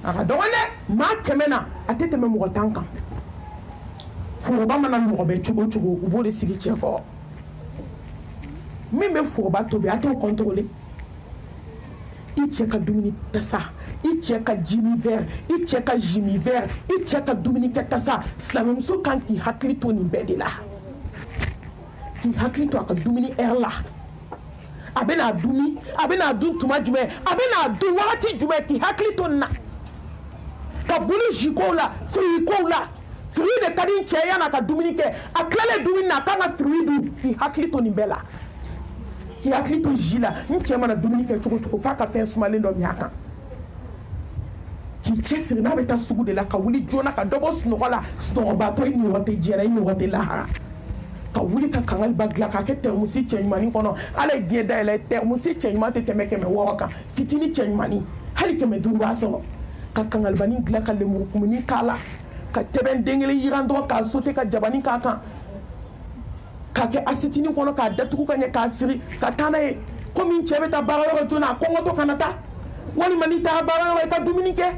Speaker 1: aka dɔgɔnɛ maa kɛmɛ na a tɛ tɛmɛ mɔgɔ 10 kan foroba mana mɔgɔ bɛ cogo cogo u b'o de sigi cɛ kɔrɔ min bɛ foroba tobi a t'o contrôler i cɛ ka dumuni tasa i cɛ ka jimi vert i cɛ ka jimi vert i cɛ ka dumuni kɛ tasa silamɛmuso kan k'i hakili to nin bɛɛ de la k'i hakili to a ka dumuni heure la a bɛna dun tuma jumɛn a bɛna dun wagati jumɛn k'i hakili to nin na ka bulu jiko la fruit ko la fruit de kadin cɛ yana ka dumuni kɛ a tilale dumuni na kan ka fruit dun k'i hakili to nin bɛɛ la k'i hakili to ji la n cɛ mana dumuni kɛ cogo cogo f'a ka fɛn sumalen dɔ min a kan k'i cɛsiri n'a bɛ taa sugu de la ka wuli joona ka dɔ bɔ sunɔgɔ la sunɔgɔbatɔ i ɲɔgɔn tɛ diɲɛ i ɲɔgɔn tɛ lahara ka wuli ka kangaliba dilan k'a kɛ tɛrmusi cɛɲumanin kɔnɔ ala ye diɲɛ dayɛlɛ tɛrmusi cɛɲuman tɛ tɛmɛ 100 kan fitini cɛɲumanin hali 500 b'a sɔrɔ ka kangalibani dilan ka lemuru kumuni k'a la ka tɛbɛn den kelen yiran dɔrɔn k'a sote ka jabani k'a kan k'a kɛ asitini kɔnɔ k'a datugu ka ɲɛ k'a siri ka taa n'a ye komi cɛ bɛ taa baarayɔrɔ joona a kɔngɔtɔ kana taa walima n'i taara baarayɔrɔ i ka dumuni kɛ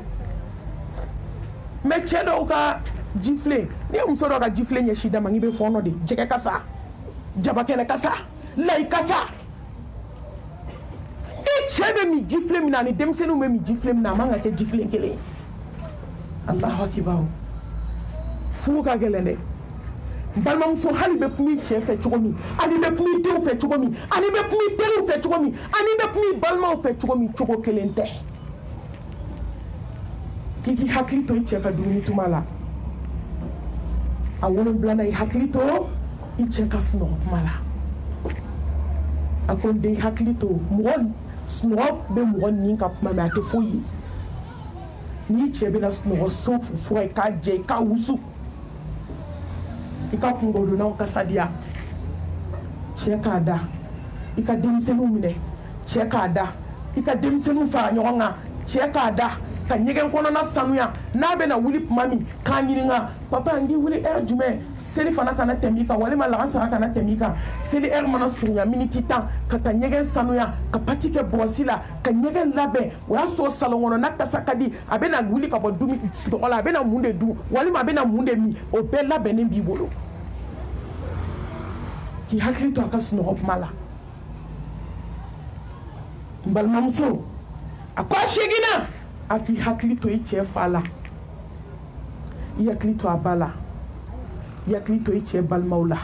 Speaker 1: mɛ cɛ dɔw ka jifile n'i ye muso dɔw ka jifile ɲɛsi d'a ma n'i bɛ fɔɔnɔ de jɛgɛ kasa jabakɛnɛ kasa layi kasa i cɛ bɛ min jifile min na ani denmisɛnninw bɛ min jifile min na a man ka kɛ jifile kelen ye Allahu akibaru furu ka gɛlɛn dɛ balimamuso hali bɛ kuma i cɛ fɛ cogo min ani bɛ kuma i denw fɛ cogo min ani bɛ kuma i teriw fɛ cogo min ani bɛ kuma i balimaw fɛ cogo min cogo kelen tɛ k'i k'i hakili to i cɛ ka dumuni tuma la a 7 i hakili to i cɛ ka sunɔgɔ kuma la a ko n den i hakili to mɔgɔ sunɔgɔ bɛ mɔgɔ nin ka kuma mɛ a tɛ foyi ye n'i cɛ bɛna sunɔgɔ so fura i k'a jɛ i k'a wusu i ka kungodonaw kasadiya cɛ k'a da i ka denmisɛnninw minɛ cɛ k'a da i ka denmisɛnninw fara ɲɔgɔn kan cɛ k'a da ka ɲɛgɛn kɔnɔna sanuya n'a bɛna wuli tuma min k'a ɲininka papa n k'i wuli heure jumɛn seli fana kana tɛmɛ i kan walima lagasara kana tɛmɛ i kan seli heure mana surunya miniti 10 ka taa ɲɛgɛn sanuya ka pati kɛ bɔrɔsi la ka ɲɛgɛn labɛn o y'a sɔrɔ salon kɔnɔ n'a kasa ka di a bɛna wuli ka bɔ sunɔgɔ la a bɛna mun de dun walima a bɛna mun de min o bɛɛ labɛnnen b'i bolo k'i hakili to a ka sunɔgɔ kuma la n balimamuso a ko a seginna a k'i hakili to i cɛ fa la i hakili to a ba la i hakili to i cɛ balimaw la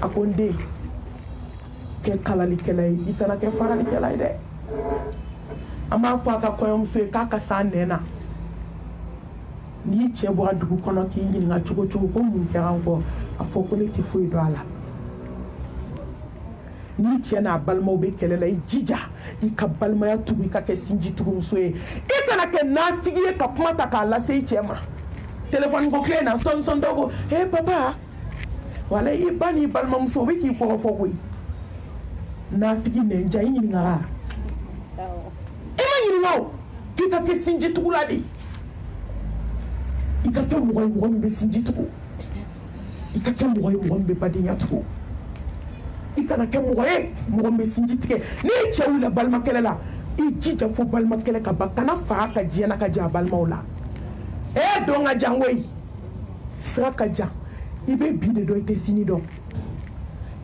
Speaker 1: a ko n den kɛ kalalikɛla ye i kana kɛ fagalikɛla ye dɛ an b'a fɔ a ka kɔɲɔmuso ye k'a ka s'a nɛn na n'i cɛ bɔra dugu kɔnɔ k'i ɲininka cogo cogo ko mun kɛra n kɔ a fɔ ko ne tɛ foyi dɔn a la ni cɛ n'a balimaw bɛ kɛlɛ la i jija i ka balimaya tugu i ka kɛ sinji tugu muso ye i kana kɛ nafigi ye ka kuma ta k'a lase i cɛ ma téléphone ko tile na sɔn dɔ ko he papa wala i ba n'i balimamuso o bɛ k'i kɔrɔ fɔ koyi nafigi nɛnja i ɲininka wa i ma ɲininka o k'i ka kɛ sinji tugu la de i ka kɛ mɔgɔ ye mɔgɔ min bɛ sinji tugu i ka kɛ mɔgɔ ye mɔgɔ min bɛ badenya tugu i kana kɛ mɔgɔ ye mɔgɔ min bɛ sinji tigɛ n'i ye cɛ wuli balima kɛlɛ la i jija fo balima kɛlɛ ka ban kana fa ka diɲɛ na ka jɛ a balimaw la dɔn ka jan koyi sira ka jan i bɛ bi de dɔn i tɛ sini dɔn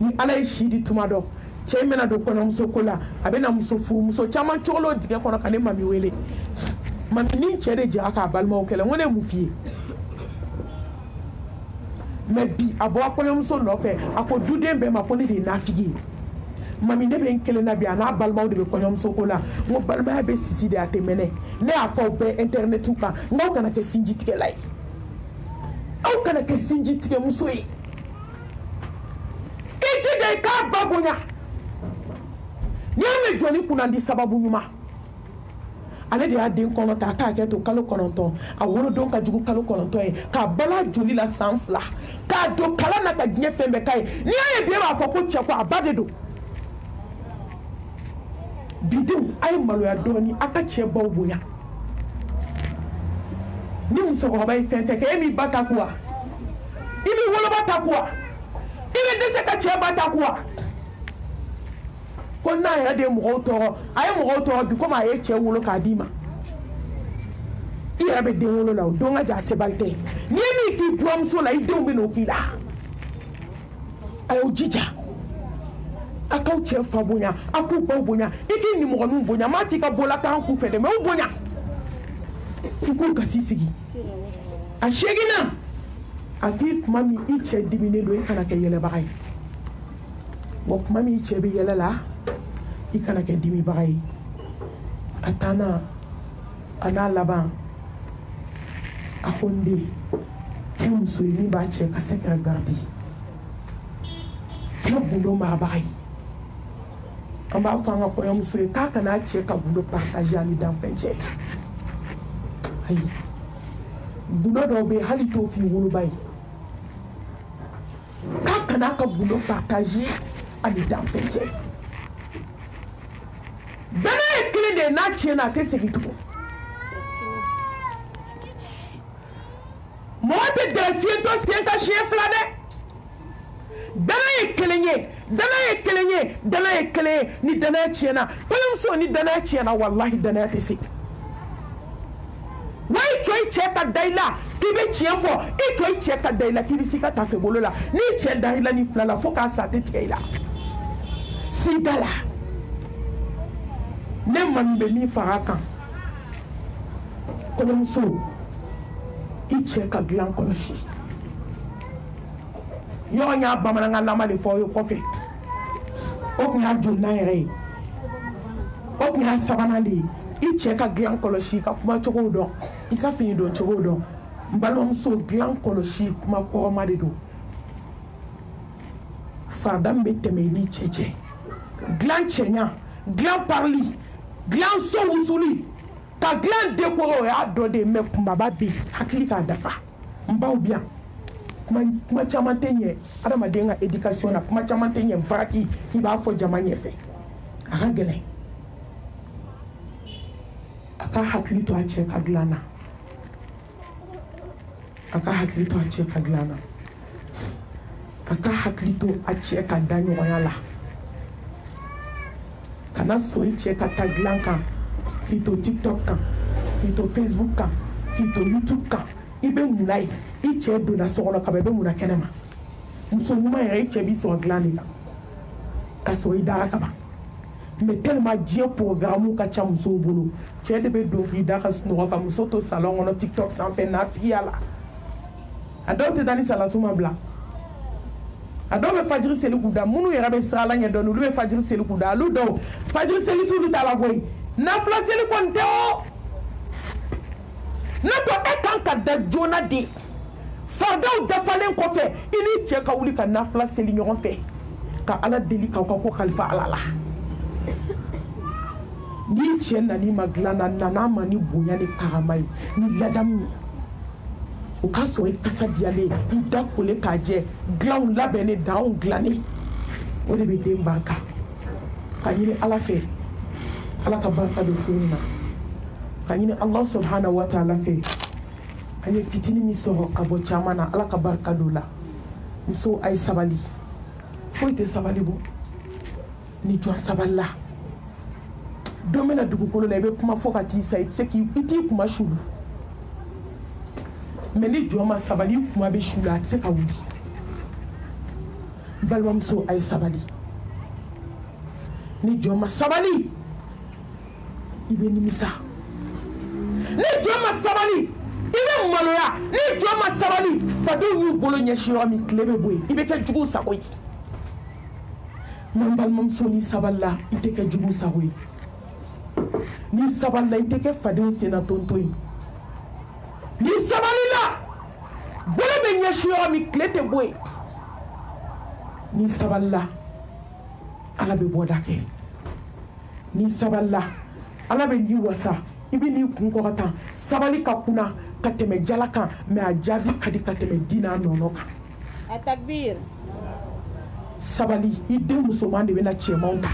Speaker 1: ni ala ye si di tuma dɔn cɛ in bɛna don kɔɲɔmuso ko la a bɛna muso furu muso caman cogolo dingɛ kɔnɔ ka ne mami wele mami ni cɛ de jɛra k'a balimaw kɛlɛ n ko ne mun f'i ye mais bi a bɔra kɔɲɔmuso nɔfɛ a ko duden bɛɛ ma ko ne de ye nafigi ye mami ne bɛ n kelen na bi a n'a balimaw de bɛ kɔɲɔmuso ko la n ko balimaya bɛ sisi de a tɛ mɛnɛ ne y'a fɔ aw bɛɛ internetiw kan n k'aw kana kɛ sinji tigɛla ye aw kana kɛ sinji tigɛmuso ye i jija i k'a ba bonya n'i y'a mɛn jɔnni kunnandi sababu ɲuman ale de y'a den kɔnɔ ta a k'a kɛ to kalo 9 a wolodon ka jugu kalo 9 ye k'a bala joli la san 2 k'a don kalan na ka diɲɛ fɛn bɛɛ k'a ye n'i y'a ye bi e b'a fɔ ko cɛ ko a ba de don bidenw a ye maloya dɔɔni a ka cɛ baw bonya ni musokɔrɔba ye fɛn fɛn kɛ e m'i ba ta kuwa i b'i woloba ta kuwa i bɛ dɛsɛ ka cɛ ba ta kuwa ko n'a yɛrɛ de ye mɔgɔw tɔɔrɔ a ye mɔgɔw tɔɔrɔ bi komi a ye cɛ wolo k'a d'i ma i yɛrɛ bɛ den wolo la o don ka jan a sebali tɛ n'i ye min k'i buramuso la i denw bɛ n'o k'i la a y'o jija a k'aw cɛ fa bonya a k'u baw bonya i k'i nimɔgɔninw bonya maa t'i ka bɔla k'an k'u fɛ dɛ mɛ u bonya i k'u gasi sigi a seginna a k'i tuma min i cɛ diminen don i kana kɛ yɛlɛbaga ye wa tuma min i cɛ bɛ yɛlɛ la i kana kɛ dimibaga ye a tanna a n'a laban a ko n den kɛ muso ye min b'a cɛ ka se ka garidi kɛ gundo marabaga ye an b'a fɔ an ka kɔɲɔmuso ye k'a kana cɛ ka gundo partage ani danfɛn cɛ ayi gundo dɔw bɛ yen hali t'o f'i woloba ye k'a kana ka gundo partage ani danfɛn cɛ bɛnɛ ye kelen de ye n'a tiɲɛna a tɛ segin tugun mɔgɔ tɛ gɛrɛ fiyentɔ sen ka siɲɛ 2 dɛ dana ye kelen ye dana ye kelen ye dana ye kelen ye ni danaya tiɲɛna balimamuso ni danaya tiɲɛna walahi danaya tɛ se wa i jɔ i cɛ ka da i la k'i bɛ tiɲɛ fɔ i jɔ i cɛ ka da i la k'i bɛ s'i ka tafe bolo la n'i cɛ da i la ni 2 la fo k'a sa a tɛ tigɛ i la sida la ne mami bɛ min fara a kan kɔɲɔmuso i cɛ ka dilan kɔlɔsi ɲɔgɔn y'a bamanankanlama de fɔ aw ye kɔfɛ o tun y'a jolinan yɛrɛ ye o tun y'a sabanan de ye i cɛ ka dilan kɔlɔsi i ka kuma cogow dɔn i ka fini don cogow dɔn n balimamuso dilan kɔlɔsi kuma kɔrɔma de don farida min bɛ tɛmɛ i n'i cɛ cɛ dilan cɛɲa dilan parili dilan so wusuli ka dilan dekoro o y'a dɔ de ye mɛ kunbaba bɛ yen hakili k'a dafa n baw bi yan kuma caman tɛ ɲɛ adamaden ka éducation na kuma caman tɛ ɲɛ faraki i b'a fɔ jama ɲɛfɛ a ka gɛlɛn a ka hakili to a cɛ ka dilan na a ka hakili to a cɛ ka dilan na a ka hakili to a cɛ ka da ɲɔgɔnya la kana so i cɛ ka ta dilan kan k'i to TikTok kan k'i to Facebook kan k'i to YouTube kan i bɛ mun na ye i cɛ donna so kɔnɔ ka ban i bɛ mun na kɛnɛma muso ɲuman yɛrɛ i cɛ b'i sɔrɔ dilan de la ka sɔrɔ i dara ka ban mais tellement diɲɛ programme ka ca musow bolo cɛ de bɛ don k'i da ka sunɔgɔ ka muso to salon kɔnɔ TikTok sanfɛ nafigiya la a dɔw tɛ taa ni salatu ma bila a dɔw bɛ fajiri seli k'u da minnu yɛrɛ bɛ sirala ɲɛ dɔn olu bɛ fajiri seli k'u da olu dɔw fajiri seli t'olu ta la koyi nafila seli kɔni tɛ o ne ko e kan ka da joona de fardaw dafalen kɔfɛ i ni cɛ ka wuli ka nafila seli ɲɔgɔn fɛ ka ala deli ka ko khalifa ala la ni cɛ nani ma dilanna nana ma ni bonya ni karama ye ni ladamu o ka sɔrɔ i kasa diyalen i da kole k'a jɛ dilanw labɛnnen danw dilannen o de bɛ den barika ka ɲini ala fɛ ala ka barika don furu na ka ɲini Allah subhanahu wa ta'ala fɛ an ye fitini min sɔrɔ ka bɔ caman na ala ka barika don la muso a ye sabali foyi tɛ sabali bɔ ni jɔn sabali la don bɛna dugukolo la i bɛ kuma fɔ ka t'i sa i tɛ se k'i t'i kuma sulu mɛ ni jɔn ma sabali i kuma bɛ su la a tɛ se ka wuli balimamuso a ye sabali ni jɔn ma sabali i bɛ nimisa ni jɔn ma sabali i bɛ maloya ni jɔn ma sabali fadenw y'u bolo ɲɛsin yɔrɔ min tile bɛ bɔ yen i bɛ kɛ jugu sago ye n'an balimamuso ni sabali la i tɛ kɛ jugu sago ye ni sabali la i tɛ kɛ fadenw senna tonto ye ni sabali la bolo bɛ ɲɛsin yɔrɔ min tile tɛ bɔ yen ni sabali la ala bɛ bɔda kɛ ni sabali la ala bɛ n'i wasa i bɛ n'i kun kɔrɔ tan sabali ka kunna ka tɛmɛ jala kan mɛ a jaabi ka di ka tɛmɛ dinɛ nɔnɔ kan
Speaker 3: Atakbir.
Speaker 1: sabali i den musoman de bɛna cɛmanw ta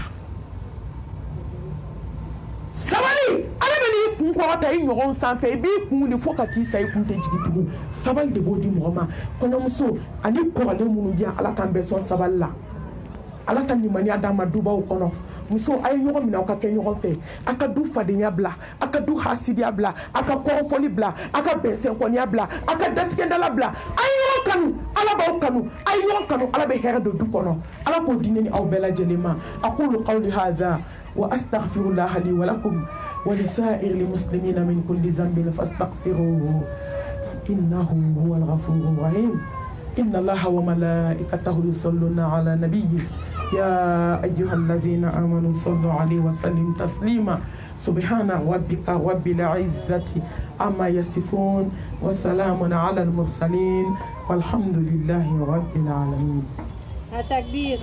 Speaker 1: sabali ala bɛ n'i kun kɔrɔ ta i ɲɔgɔn sanfɛ i b'i kun de fo ka t'i sa i kun tɛ jigin tugun sabali de b'o di mɔgɔ ma kɔɲɔmuso ani kɔrɔlen minnu bɛ yan ala k'an bɛɛ sɔn sabali la ala ka nimaniya d'an ma dubaw kɔnɔ muso a ye ɲɔgɔn minɛ aw ka kɛ ɲɔgɔn fɛ a ka du fadenya bila a ka du hasidiya bila a ka kɔrɔfɔli bila a ka bɛnsɛnkɔniya bila a ka datigɛdala bila a ye ɲɔgɔn kanu ala b'aw kanu a ye ɲɔgɔn kanu ala bɛ hɛrɛ don du kɔnɔ ala k'o di ne ni aw bɛɛ lajɛlen ma aqulu qawli hadha wa astaghfirullaha li wa lakum wa lisa'iril muslimina min kulli dhanbin fastaghfiruhu innahu huwal ghafurur rahim inna allaha wa malaikatahu yusalluna ala nabiyyi يا أيها الذين آمنوا صلوا عليه وسلم تسليما سبحان ربك رب العزة عما يصفون وسلام على المرسلين والحمد لله رب العالمين.
Speaker 3: التكبير.